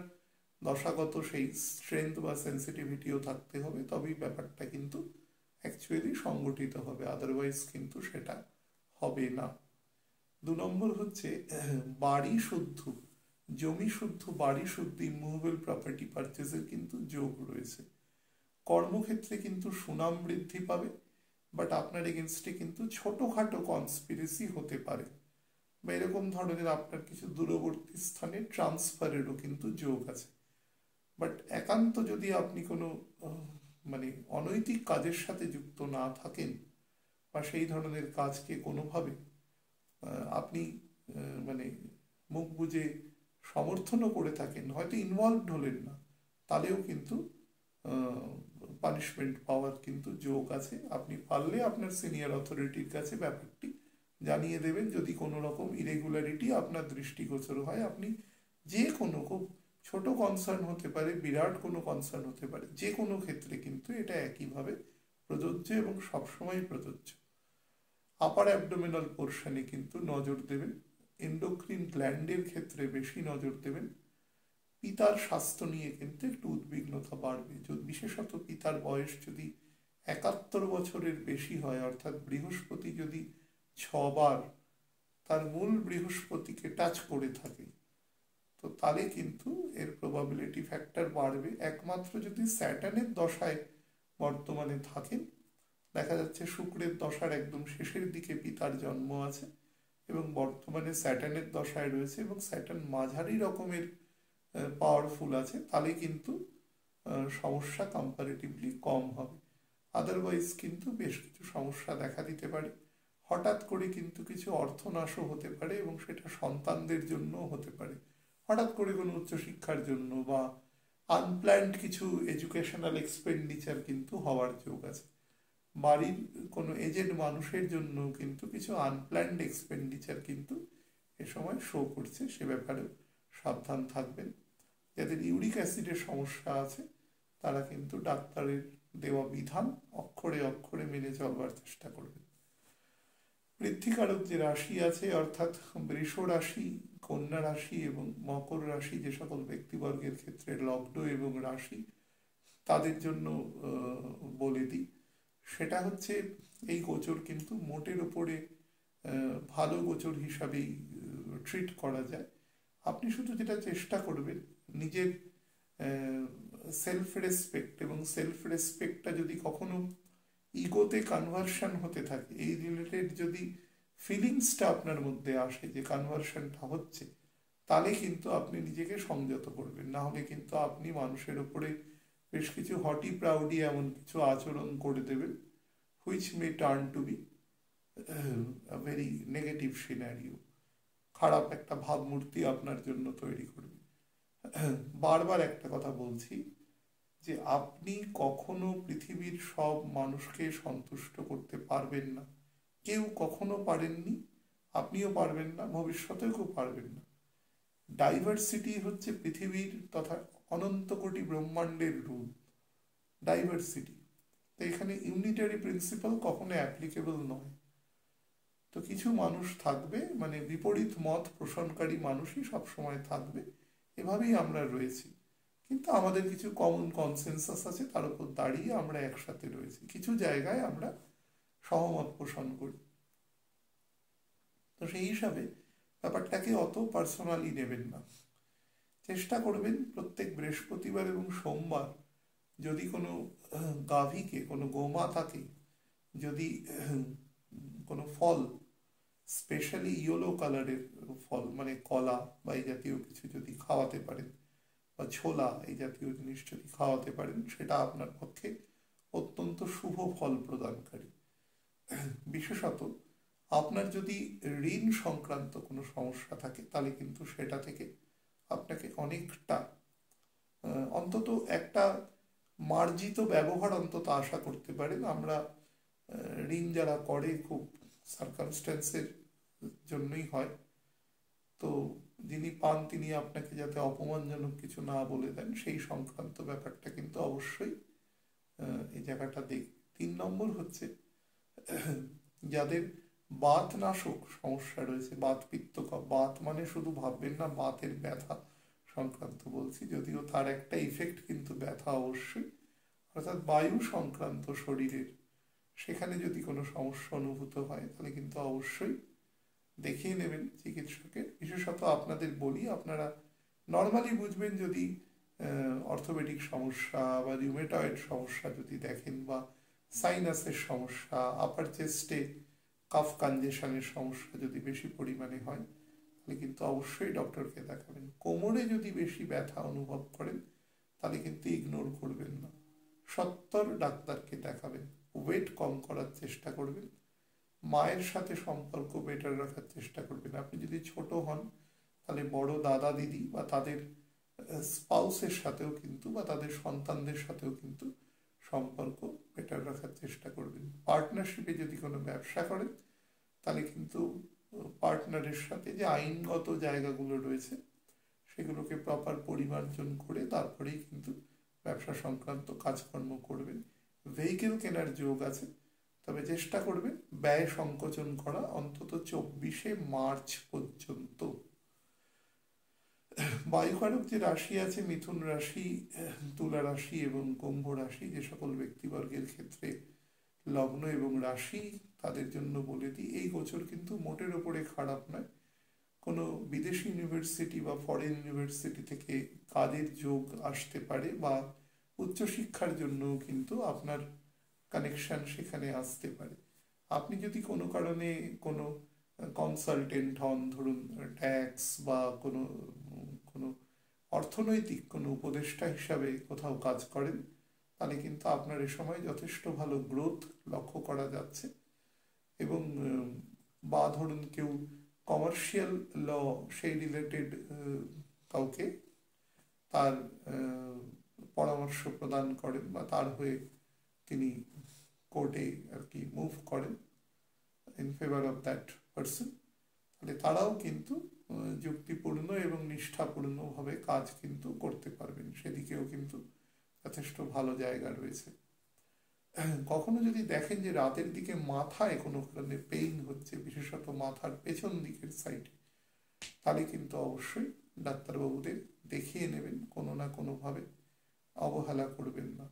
Speaker 1: দশাগত সেই স্ট্রেংথ বা সেন্সিটিভিটিও থাকতে হবে, তবেই ব্যাপারটা কিন্তু অ্যাকচুয়ালি সংগঠিত হবে, আদারওয়াইজ কিন্তু সেটা হবে না। 2 নম্বর হচ্ছে বাড়ি শুদ্ধ, জমি শুদ্ধ, বাড়ি শুদ্ধ, ইমুভেবল প্রপার্টি পারচেজের কিন্তু যোগ রয়েছে। কর্মক্ষেত্রে কিন্তু সুনাম বৃদ্ধি পাবে, বাট আপনার এগেনস্টে কিন্তু ছোটোখাটো কনস্পিরেসি হতে পারে, বা এরকম ধরনের আপনার কিছু দূরবর্তী স্থানে ট্রান্সফারেরও কিন্তু যোগ আছে। বাট একান্ত যদি আপনি কোনো মানে অনৈতিক কাজের সাথে যুক্ত না থাকেন, বা সেই ধরনের কাজকে কোনোভাবে আপনি মানে মুখ বুজে সমর্থনও করে থাকেন, হয়তো ইনভলভড হলেন না, তাহলেও কিন্তু পানিশমেন্ট পাওয়ার কিন্তু যোগ আছে। আপনি পারলে আপনার সিনিয়র অথরিটির কাছে ব্যাপারটি জানিয়ে দেবেন যদি কোনো রকম ইরেগুলারিটি আপনার দৃষ্টিগোচর হয়। আপনি যে কোনো খুব ছোট কনসার্ন হতে পারে, বিরাট কোনো কনসার্ন হতে পারে, যে কোনো ক্ষেত্রে কিন্তু এটা একইভাবে প্রযোজ্য এবং সবসময় প্রযোজ্য। আপার অ্যাবডোমিনাল পোর্শনে কিন্তু নজর দেবেন, এন্ডোক্রিন গ্ল্যান্ডের ক্ষেত্রে বেশি নজর দেবেন। পিতার স্বাস্থ্য নিয়ে কিন্তু একটু উদ্বিগ্নতা বাড়বে, বিশেষত পিতার বয়স যদি 71 বছরের বেশি হয়, অর্থাৎ বৃহস্পতি যদি 6 বার তার মূল বৃহস্পতিকে টাচ করে থাকে, তো তাহলে কিন্তু এর প্রবাবিলিটি ফ্যাক্টর বাড়বে। একমাত্র যদি স্যাটার্নের দশায় বর্তমানে থাকেন, দেখা যাচ্ছে শুক্রের দশার একদম শেষের দিকে পিতার জন্ম আছে এবং বর্তমানে স্যাটার্নের দশায় রয়েছে এবং স্যাটার্ন মাঝারি রকমের পাওয়ারফুল আছে, তাহলে কিন্তু সমস্যা কম্পারেটিভলি কম হবে। আদারওয়াইজ কিন্তু বেশ কিছু সমস্যা দেখা দিতে পারে। হঠাৎ করে কিন্তু কিছু অর্থনাশও হতে পারে এবং সেটা সন্তানদের জন্যও হতে পারে, হঠাৎ করে কোনো উচ্চশিক্ষার জন্য বা আনপ্ল্যান্ড কিছু এডুকেশনাল এক্সপেন্ডিচার কিন্তু হওয়ার যোগ আছে। বাড়ির কোনো এজেড মানুষের জন্য কিন্তু কিছু আনপ্ল্যান্ড এক্সপেন্ডিচার কিন্তু এ সময় শো করছে, সে ব্যাপারে সাবধান থাকবেন। যাদের ইউরিক অ্যাসিডের সমস্যা আছে তারা কিন্তু ডাক্তারের দেওয়া বিধান অক্ষরে অক্ষরে মেনে চলবার চেষ্টা করবেন। বৃদ্ধিকারক যে রাশি আছে, অর্থাৎ বৃষ রাশি, কন্যা রাশি এবং মকর রাশি, যে সকল ব্যক্তিবর্গের ক্ষেত্রে লগ্ন এবং রাশি, তাদের জন্য বলে দিই, সেটা হচ্ছে এই গোচর কিন্তু মোটের ওপরে ভালো গোচর হিসাবেই ট্রিট করা যায়। আপনি শুধু যেটা চেষ্টা করবেন, নিজের সেলফ রেসপেক্ট, এবং সেলফ রেসপেক্টটা যদি কখনো ইগোতে কনভার্সন হতে থাকে, এই রিলেটেড যদি ফিলিংসটা আপনার মধ্যে আসে যে কনভার্সনটা হচ্ছে, তাহলে কিন্তু আপনি নিজেকে সংযত করবেন। না হলে কিন্তু আপনি মানুষের উপরে বেশ কিছু হটি প্রাউডি এমন কিছু আচরণ করে দেবেন, which may turn to be very negative scenario. খারাপ একটা ভাবমূর্তি আপনার জন্য তৈরি করবে। বারবার একটা কথা বলছি যে আপনি কখনো পৃথিবীর সব মানুষকে সন্তুষ্ট করতে পারবেন না। কেউ কখনো পারেননি, আপনিও পারবেন না, ভবিষ্যতেও কেউ পারবেন না। ডাইভার্সিটি হচ্ছে পৃথিবীর তথা অনন্ত কোটি ব্রহ্মাণ্ডের রূল, ডাইভার্সিটি। তো এখানে ইউনিটারি প্রিন্সিপাল কখনো অ্যাপ্লিকেবল নয়। তো কিছু মানুষ থাকবে, মানে বিপরীত মত পোষণকারী মানুষই সবসময় থাকবে, এভাবেই আমরা রয়েছি। কিন্তু আমাদের কিছু কমন কনসেনসাস আছে, তার উপর দাঁড়িয়ে আমরা একসাথে রয়েছি, কিছু জায়গায় আমরা সহমত পোষণ করি। তো সেই হিসাবে ব্যাপারটাকে অত পার্সোনালি নেবেন না। চেষ্টা করবেন প্রত্যেক বৃহস্পতিবার এবং সোমবার যদি কোনো গাভীকে, কোনো গোমাতাকে যদি কোনো ফল, স্পেশালি ইয়েলো কালারের ফল, মানে কলা বা এই জাতীয় কিছু যদি খাওয়াতে পারেন, বা ছোলা এই জাতীয় জিনিস যদি খাওয়াতে পারেন, সেটা আপনার পক্ষে অত্যন্ত শুভ ফল প্রদানকারী। বিশেষত আপনার যদি ঋণ সংক্রান্ত কোনো সমস্যা থাকে, তাহলে কিন্তু সেটা থেকে আপনাকে অনেকটা অন্তত একটা মার্জিত ব্যবহার অন্তত আশা করতে পারেন। আমরা ঋণ যারা করে খুব সার্কামস্ট্যান্সের জন্যই হয়, তো যিনি পান তিনি আপনাকে যাতে অপমানজনক কিছু না বলে দেন, সেই সংক্রান্ত ব্যাপারটা কিন্তু অবশ্যই এই জায়গাটা দেখ। 3 নম্বর হচ্ছে যাদের বাত নাশক সমস্যা রয়েছে, বাত পিত্ত কফ, বাত মানে শুধু ভাববেন না বাতের ব্যথা সংক্রান্ত বলছি, যদিও তার একটা ইফেক্ট কিন্তু ব্যথা অবশ্যই, অর্থাৎ বায়ু সংক্রান্ত শরীরের সেখানে যদি কোনো সমস্যা অনুভূত হয়, তাহলে কিন্তু অবশ্যই দেখিয়ে নেবেন চিকিৎসকের। বিশেষত আপনাদের বলি, আপনারা নর্মালি বুঝবেন যদি অর্থোপেডিক সমস্যা বা রিউমেটয়েড সমস্যা যদি দেখেন, বা সাইনাসের সমস্যা, আপার চেস্টে কাফ কনজেশনের সমস্যা যদি বেশি পরিমাণে হয়, তাহলে কিন্তু অবশ্যই ডক্টরকে দেখাবেন। কোমরে যদি বেশি ব্যথা অনুভব করেন, তাহলে কিন্তু ইগনোর করবেন না, সত্তর ডাক্তারকে দেখাবেন। ওয়েট কম করার চেষ্টা করবেন, মায়ের সাথে সম্পর্ক বেটার রাখার চেষ্টা করবেন। আপনি যদি ছোট হন, তাহলে বড় দাদা দিদি বা তাদের স্পাউসের সাথেও কিন্তু, বা তাদের সন্তানদের সাথেও কিন্তু সম্পর্ক বেটার রাখার চেষ্টা করবেন। পার্টনারশিপে যদি কোনো ব্যবসা করেন, তাহলে কিন্তু পার্টনারের সাথে যে আইনগত জায়গাগুলো রয়েছে সেগুলোকে প্রপার পরিমার্জন করে তারপরেই কিন্তু ব্যবসা সংক্রান্ত কাজকর্ম করবেন। ভেহিকেল কেনার যোগ আছে, তবে চেষ্টা করবেন ব্যয় সংকোচন করা অন্তত 24শে মার্চ পর্যন্ত। বায়ুকারক যে রাশি আছে, মিথুন রাশি, তুলা রাশি এবং কুম্ভ রাশি, যে সকল ব্যক্তিবর্গের ক্ষেত্রে লগ্ন এবং রাশি, তাদের জন্য বলে দিই এই গোচর কিন্তু মোটের ওপরে খারাপ নয়। কোনো বিদেশি ইউনিভার্সিটি বা ফরেন ইউনিভার্সিটি থেকে কাজের যোগ আসতে পারে, বা উচ্চশিক্ষার জন্যও কিন্তু আপনার কানেকশন সেখানে আসতে পারে। আপনি যদি কোনো কারণে কোনো কনসালটেন্ট হন, ধরুন ট্যাক্স বা কোনো কোনো অর্থনৈতিক কোনো উপদেষ্টা হিসাবে কোথাও কাজ করেন, তাহলে কিন্তু আপনার এ সময় যথেষ্ট ভালো গ্রোথ লক্ষ্য করা যাচ্ছে। এবং বা ধরুন কেউ কমার্শিয়াল ল সেই রিলেটেড কাউকে তার পরামর্শ প্রদান করেন, বা তার হয়ে তিনি কোর্টে আর কি মুভ করেন in favour of that person, তাহলে তারাও কিন্তু যুক্তিপূর্ণ এবং নিষ্ঠাপূর্ণভাবে কাজ কিন্তু করতে পারবেন। সেদিকেও কিন্তু যথেষ্ট ভালো জায়গা রয়েছে। কখনো যদি দেখেন যে রাতের দিকে মাথায় কোনো কারণে পেইন হচ্ছে, বিশেষত মাথার পেছন দিকের সাইডে, তাহলে কিন্তু অবশ্যই ডাক্তারবাবুদের দেখিয়ে নেবেন, কোনো না কোনোভাবে অবহেলা করবেন না।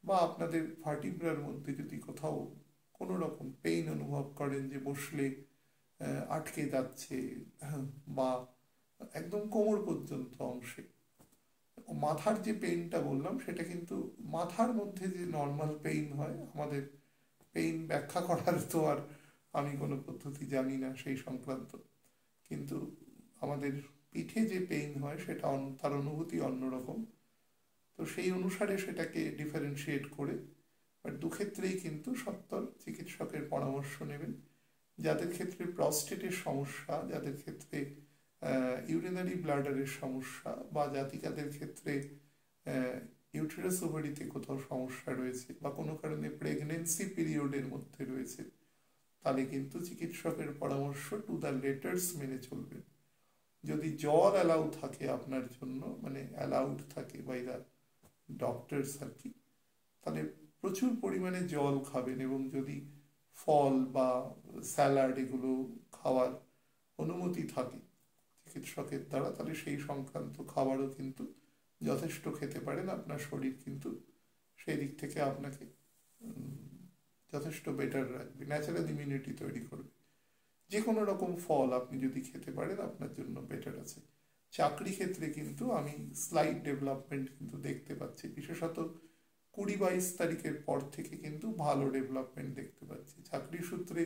Speaker 1: বা আপনাদের ভার্টিব্রার মধ্যে যদি কোথাও কোনো রকম পেইন অনুভব করেন, যে বসলে আটকে যাচ্ছে, বা একদম কোমর পর্যন্ত অংশে। মাথার যে পেইনটা বললাম সেটা কিন্তু মাথার মধ্যে যে নর্মাল পেইন হয়, আমাদের পেইন ব্যাখ্যা করার তো আর আমি কোনো পদ্ধতি জানি না সেই সংক্রান্ত, কিন্তু আমাদের পিঠে যে পেইন হয় সেটা তার অনুভূতি অন্যরকম। তো সেই অনুসারে সেটাকে ডিফারেন্সিয়েট করে, বাট দুক্ষেত্রেই কিন্তু সত্তর চিকিৎসকের পরামর্শ নেবেন। যাদের ক্ষেত্রে প্রস্টেটের সমস্যা, যাদের ক্ষেত্রে ইউরিনারি ব্লাডারের সমস্যা, বা জাতিকাদের ক্ষেত্রে ইউটেরাস ওভারিতে কোথাও সমস্যা রয়েছে, বা কোনো কারণে প্রেগনেন্সি পিরিয়ডের মধ্যে রয়েছে, তাহলে কিন্তু চিকিৎসকের পরামর্শ টু দ্য লেটার্স মেনে চলবেন। যদি জল অ্যালাউ থাকে আপনার জন্য, মানে অ্যালাউড থাকে বাই দ্য ডক্টরস আর কি, তাহলে প্রচুর পরিমাণে জল খাবেন। এবং যদি ফল বা স্যালাড এগুলো খাওয়ার অনুমতি থাকে চিকিৎসকের দ্বারা, তাহলে সেই সংক্রান্ত খাবারও কিন্তু যথেষ্ট খেতে পারেন। আপনার শরীর কিন্তু সেই দিক থেকে আপনাকে যথেষ্ট বেটার রাখবে, ন্যাচারাল ইমিউনিটি তৈরি করবে। যে কোনো রকম ফল আপনি যদি খেতে পারেন আপনার জন্য বেটার আছে। চাকরি ক্ষেত্রে কিন্তু আমি স্লাইড ডেভেলপমেন্ট কিন্তু দেখতে পাচ্ছি, বিশেষত 20-22 তারিখের পর থেকে কিন্তু ভালো ডেভেলপমেন্ট দেখতে পাচ্ছি। চাকরি সূত্রে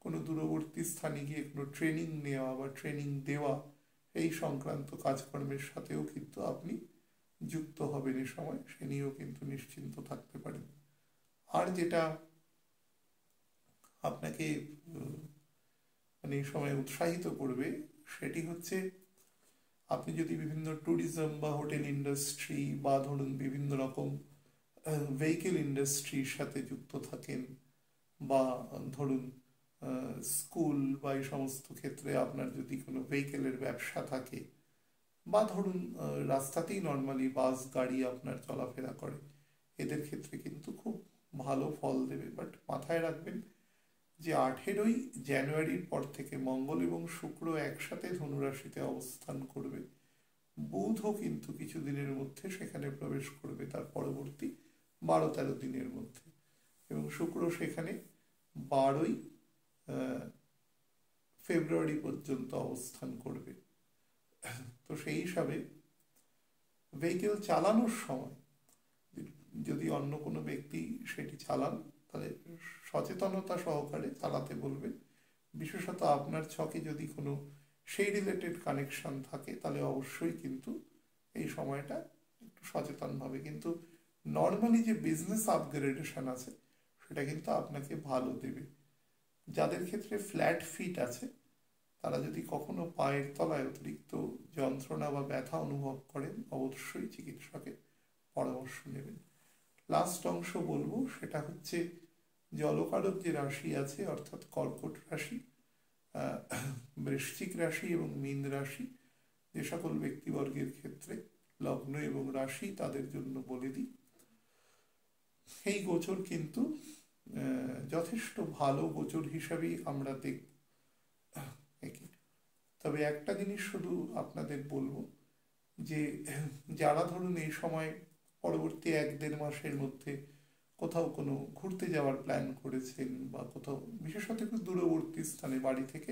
Speaker 1: কোনো দূরবর্তী স্থানে গিয়ে কোনো ট্রেনিং নেওয়া বা ট্রেনিং দেওয়া, এই সংক্রান্ত কাজকর্মের সাথেও কিন্তু আপনি যুক্ত হবেন এ সময়, সে নিয়েও কিন্তু নিশ্চিন্ত থাকতে পারেন। আর যেটা আপনাকে মানে এই সময় উৎসাহিত করবে সেটি হচ্ছে, আপনি যদি বিভিন্ন ট্যুরিজম বা হোটেল ইন্ডাস্ট্রি বা ধরুন বিভিন্ন রকম ভেহিকেল ইন্ডাস্ট্রির সাথে যুক্ত থাকেন, বা ধরুন স্কুল বা এই সমস্ত ক্ষেত্রে আপনার যদি কোনো ভেহিকেলের ব্যবসা থাকে, বা ধরুন রাস্তাতেই নর্মালি বাস গাড়ি আপনার চলাফেরা করে, এদের ক্ষেত্রে কিন্তু খুব ভালো ফল দেবে। বাট মাথায় রাখবেন যে 18ই জানুয়ারির পর থেকে মঙ্গল এবং শুক্র একসাথে ধনুরাশিতে অবস্থান করবে। বুধও কিন্তু কিছু দিনের মধ্যে সেখানে প্রবেশ করবে, তার পরবর্তী 12-13 দিনের মধ্যে, এবং শুক্র সেখানে 12ই ফেব্রুয়ারি পর্যন্ত অবস্থান করবে। তো সেই হিসাবে ভেহিকেল চালানোর সময় যদি অন্য কোনো ব্যক্তি সেটি চালান, তাহলে সচেতনতা সহকারে চালাতে বলবেন। বিশেষত আপনার ছকে যদি কোনো সেই রিলেটেড কানেকশন থাকে, তাহলে অবশ্যই কিন্তু এই সময়টা একটু সচেতনভাবে, কিন্তু নর্মালি যে বিজনেস আপগ্রেডেশন আছে সেটা কিন্তু আপনাকে ভালো দেবে। যাদের ক্ষেত্রে ফ্ল্যাট ফিট আছে, তারা যদি কখনো পায়ের তলায় অতিরিক্ত যন্ত্রণা বা ব্যথা অনুভব করেন, অবশ্যই চিকিৎসকের পরামর্শ নেবেন। লাস্ট অংশ বলবো সেটা হচ্ছে জলকারক যে রাশি আছে, অর্থাৎ কর্কট রাশি, বৃশ্চিক রাশি এবং মীন রাশি, যে সকল ব্যক্তিবর্গের ক্ষেত্রে লগ্ন এবং রাশি, তাদের জন্য বলে দিই এই গোচর কিন্তু যথেষ্ট ভালো গোচর হিসাবেই আমরা দেখব। তবে একটা জিনিস শুধু আপনাদের বলবো, যে যারা ধরুন এই সময় পরবর্তী 1-1.5 মাসের মধ্যে কোথাও কোনো ঘুরতে যাওয়ার প্ল্যান করেছেন, বা কোথাও বিশেষত একটু দূরবর্তী স্থানে, বাড়ি থেকে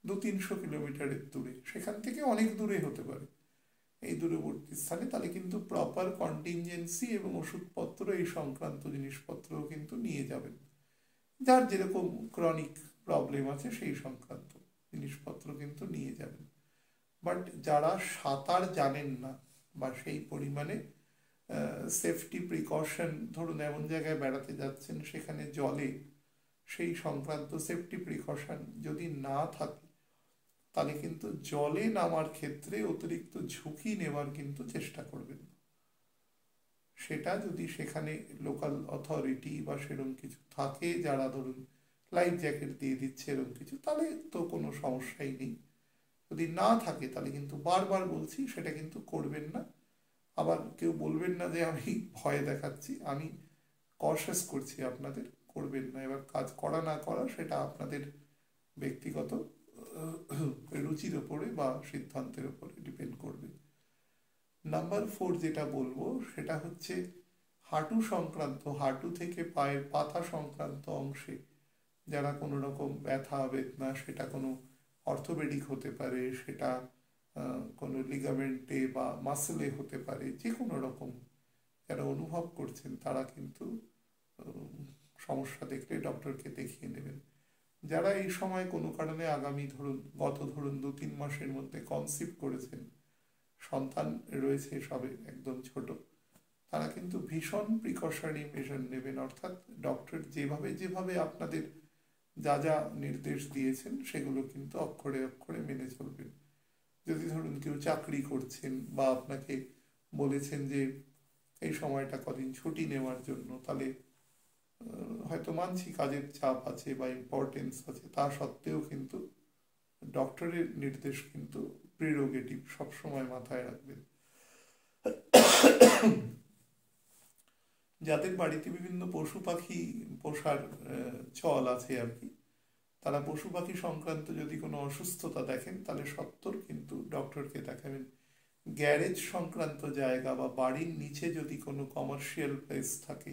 Speaker 1: 200-300 কিলোমিটারের দূরে, সেখান থেকে অনেক দূরে হতে পারে এই দূরবর্তী স্থানে, তাহলে কিন্তু প্রপার কন্টিনজেন্সি এবং ওষুধপত্র এই সংক্রান্ত জিনিসপত্রও কিন্তু নিয়ে যাবেন। যার যেরকম ক্রনিক প্রবলেম আছে সেই সংক্রান্ত জিনিসপত্র কিন্তু নিয়ে যাবেন। বাট যারা সাঁতার জানেন না, বা সেই পরিমাণে সেফটি প্রিকশন, ধরুন এমন জায়গায় বেড়াতে যাচ্ছেন সেখানে জলে সেই সংক্রান্ত সেফটি প্রিকশন যদি না থাকে, তাহলে কিন্তু জলে নামার ক্ষেত্রে অতিরিক্ত ঝুঁকি নেওয়ার কিন্তু চেষ্টা করবেন। সেটা যদি সেখানে লোকাল অথরিটি বা সেরকম কিছু থাকে, যারা ধরুন লাইফ জ্যাকেট দিয়ে দিচ্ছে এরকম কিছু, তাহলে তো কোনো সমস্যাই নেই। যদি না থাকে তাহলে কিন্তু বারবার বলছি সেটা কিন্তু করবেন না। আবার কেউ বলবেন না যে আমি ভয় দেখাচ্ছি, আমি কশাস করছি আপনাদের, করবেন না। এবার কাজ করা না করা সেটা আপনাদের ব্যক্তিগত রুচির ওপরে বা সিদ্ধান্তের ওপরে ডিপেন্ড করবে। নাম্বার 4 যেটা বলবো সেটা হচ্ছে হাঁটু সংক্রান্ত, হাঁটু থেকে পায়ের পাতা সংক্রান্ত অংশে যারা কোনো রকম ব্যথা বেদনা, সেটা কোনো অর্থোপেডিক হতে পারে, সেটা কোনো লিগামেন্টে বা মাসেলে হতে পারে, যে কোনো রকম যারা অনুভব করছেন তারা কিন্তু সমস্যা দেখলে ডক্টরকে দেখিয়ে নেবেন। যারা এই সময় কোনো কারণে আগামী গত 2-3 মাসের মধ্যে কনসিভ করেছেন, সন্তান রয়েছে সবে একদম ছোট, তারা কিন্তু ভীষণ প্রিকশনারি মেজার নেবেন। অর্থাৎ ডক্টর যেভাবে যেভাবে আপনাদের যা যা নির্দেশ দিয়েছেন সেগুলো কিন্তু অক্ষরে অক্ষরে মেনে চলবেন। যদি ধরুন কেউ চাকরি করছেন বা আপনাকে বলেছেন যে এই সময়টা কদিন ছুটি নেওয়ার জন্য, তাহলে হয়তো মানছি কাজের চাপ আছে বা ইম্পর্টেন্স আছে, তা সত্ত্বেও কিন্তু ডক্টরের নির্দেশ কিন্তু প্রিরোগেটিভ, সবসময় মাথায় রাখবেন। যাদের বাড়িতে বিভিন্ন পশু পাখি পোষার চল আছে আর কি, তারা পশু পাখি সংক্রান্ত যদি কোনো অসুস্থতা দেখেন তাহলে সত্বর কিন্তু ডক্টরকে দেখাবেন। গ্যারেজ সংক্রান্ত জায়গা বা বাড়ির নিচে যদি কোনো কমার্শিয়াল প্লেস থাকে,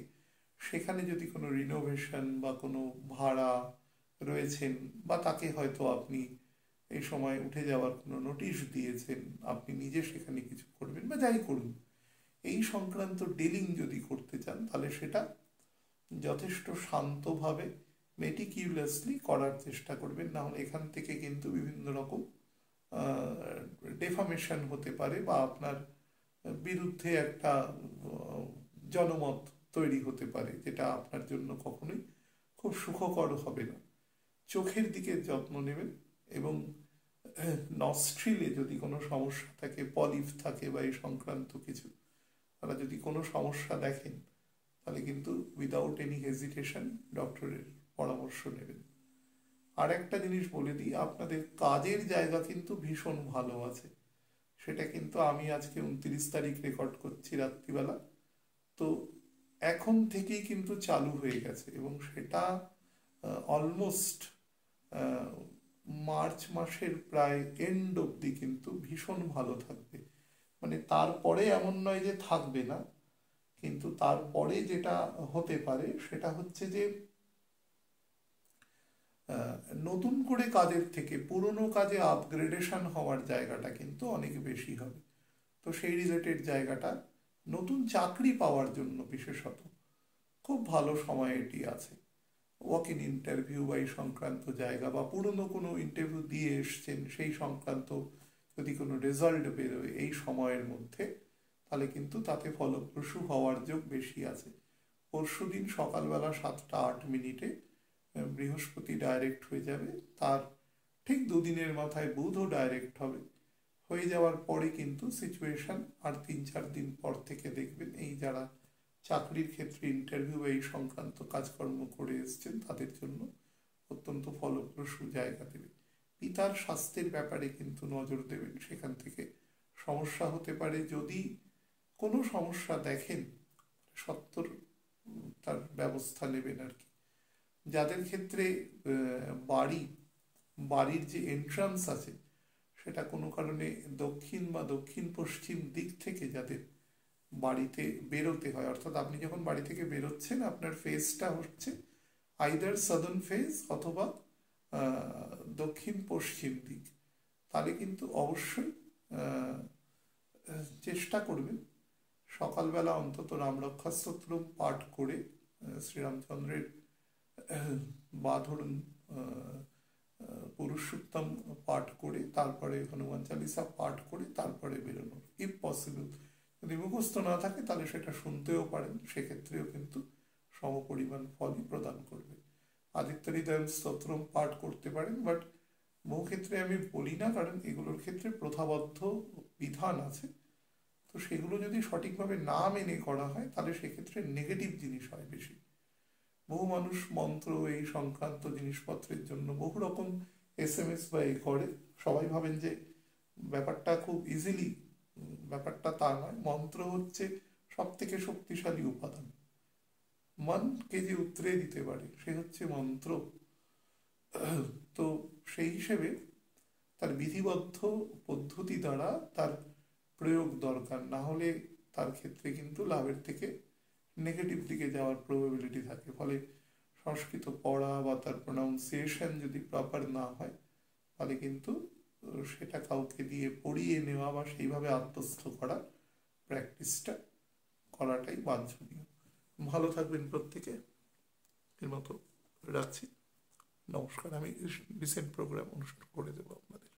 Speaker 1: সেখানে যদি কোনো রিনোভেশন বা কোনো ভাড়া রয়েছেন, বা তাকে হয়তো আপনি এই সময় উঠে যাওয়ার কোনো নোটিশ দিয়েছেন, আপনি নিজে সেখানে কিছু করবেন বা যাই করুন, এই সংক্রান্ত ডিলিং যদি করতে চান তাহলে সেটা যথেষ্ট শান্তভাবে মেটিকিউলাসলি করার চেষ্টা করবেন। না হলে এখান থেকে কিন্তু বিভিন্ন রকম ডেফামেশন হতে পারে বা আপনার বিরুদ্ধে একটা জনমত তৈরি হতে পারে, যেটা আপনার জন্য কখনোই খুব সুখকর হবে না। চোখের দিকে যত্ন নেবেন এবং নস্ট্রিলে যদি কোনো সমস্যা থাকে, পলিপ থাকে বা এই সংক্রান্ত কিছু, তারা যদি কোনো সমস্যা দেখেন তাহলে কিন্তু উইদাউট এনি হেজিটেশন ডক্টরের পরামর্শ নেবেন। আর একটা জিনিস বলে দিই, আপনাদের কাজের জায়গা কিন্তু ভীষণ ভালো আছে। সেটা কিন্তু আমি আজকে 29 তারিখ রেকর্ড করছি রাত্রিবেলা, তো এখন থেকেই কিন্তু চালু হয়ে গেছে এবং সেটা অলমোস্ট মার্চ মাসের প্রায় এন্ড অবধি কিন্তু ভীষণ ভালো থাকবে। মানে তারপরে এমন নয় যে থাকবে না, কিন্তু তারপরে যেটা হতে পারে সেটা হচ্ছে যে নতুন করে কাজের থেকে পুরনো কাজে আপগ্রেডেশন হওয়ার জায়গাটা কিন্তু অনেক বেশি হবে। তো সেই রিলেটেড জায়গাটা নতুন চাকরি পাওয়ার জন্য বিশেষত খুব ভালো সময় এটি আছে। ওয়াক ইন ইন্টারভিউ বা এই সংক্রান্ত জায়গা, বা পুরনো কোনো ইন্টারভিউ দিয়ে এসছেন সেই সংক্রান্ত যদি কোনো রেজাল্ট বেরোয় এই সময়ের মধ্যে, তাহলে কিন্তু তাতে ফলপ্রসূ হওয়ার যোগ বেশি আছে। পরশুদিন সকালবেলা 7:08 বৃহস্পতি ডাইরেক্ট হয়ে যাবে, তার ঠিক 2 দিনের মাথায় বুধও ডাইরেক্ট হবে। হয়ে যাওয়ার পরে কিন্তু সিচুয়েশন আর 3-4 দিন পর থেকে দেখবেন এই যারা চাকরির ক্ষেত্রে ইন্টারভিউ এই সংক্রান্ত কাজকর্ম করে এসছেন তাদের জন্য অত্যন্ত ফলপ্রসূ জায়গা দেবে। পিতার স্বাস্থ্যের ব্যাপারে কিন্তু নজর দেবেন, সেখান থেকে সমস্যা হতে পারে। যদি কোনো সমস্যা দেখেন সত্বর তার ব্যবস্থা নেবেন আর কি। যাদের ক্ষেত্রে বাড়ির যে এন্ট্রান্স আছে সেটা কোনো কারণে দক্ষিণ বা দক্ষিণ পশ্চিম দিক থেকে যাদের বাড়িতে বেরোতে হয়, অর্থাৎ আপনি যখন বাড়ি থেকে বেরোচ্ছেন আপনার ফেসটা হচ্ছে আইদার সাদার্ন ফেস অথবা দক্ষিণ পশ্চিম দিক, তাহলে কিন্তু অবশ্যই চেষ্টা করবেন সকালবেলা অন্তত রামরক্ষা স্তোত্র পাঠ করে, শ্রীরামচন্দ্রের বা ধরুন পুরুষোত্তম পাঠ করে, তারপরে হনুমান চালিসা পাঠ করে তারপরে বেরোনোর, ইফ পসিবল। যদি মুখস্থ না থাকে তাহলে সেটা শুনতেও পারেন, সেক্ষেত্রেও কিন্তু সমপরিমাণ ফলই প্রদান করবে। আদিত্য হৃদয় স্তোত্রম পাঠ করতে পারেন, বাট বহু ক্ষেত্রে আমি বলি না, কারণ এগুলোর ক্ষেত্রে প্রথাবদ্ধ বিধান আছে, তো সেগুলো যদি সঠিকভাবে না মেনে করা হয় তাহলে সেক্ষেত্রে নেগেটিভ জিনিস হয় বেশি। বহু মানুষ মন্ত্র এই সংক্রান্ত জিনিসপত্রের জন্য বহু রকম SMS বা এ করে, সবাই ভাবেন যে ব্যাপারটা খুব ইজিলি, ব্যাপারটা তা নয়। মন্ত্র হচ্ছে সব থেকে শক্তিশালী উপাদান, মনকে যে উতরে দিতে পারে সে হচ্ছে মন্ত্র। তো সেই হিসেবে তার বিধিবদ্ধ পদ্ধতি দ্বারা তার প্রয়োগ দরকার, না হলে তার ক্ষেত্রে কিন্তু লাভের থেকে নেগেটিভ দিকে যাওয়ার প্রবাবিলিটি থাকে। ফলে সংস্কৃত পড়া বা তার প্রোনাউন্সিয়েশন যদি প্রপার না হয়, তাহলে কিন্তু সেটা কাউকে দিয়ে পড়িয়ে নেওয়া বা সেইভাবে আত্মস্থ করা প্র্যাকটিসটা করাটাই বাঞ্ছনীয়। ভালো থাকবেন প্রত্যেকে, এর মতো রাখছি। নমস্কার। আমি রিসেন্ট প্রোগ্রাম অনুষ্ঠান করে দেবো আপনাদের।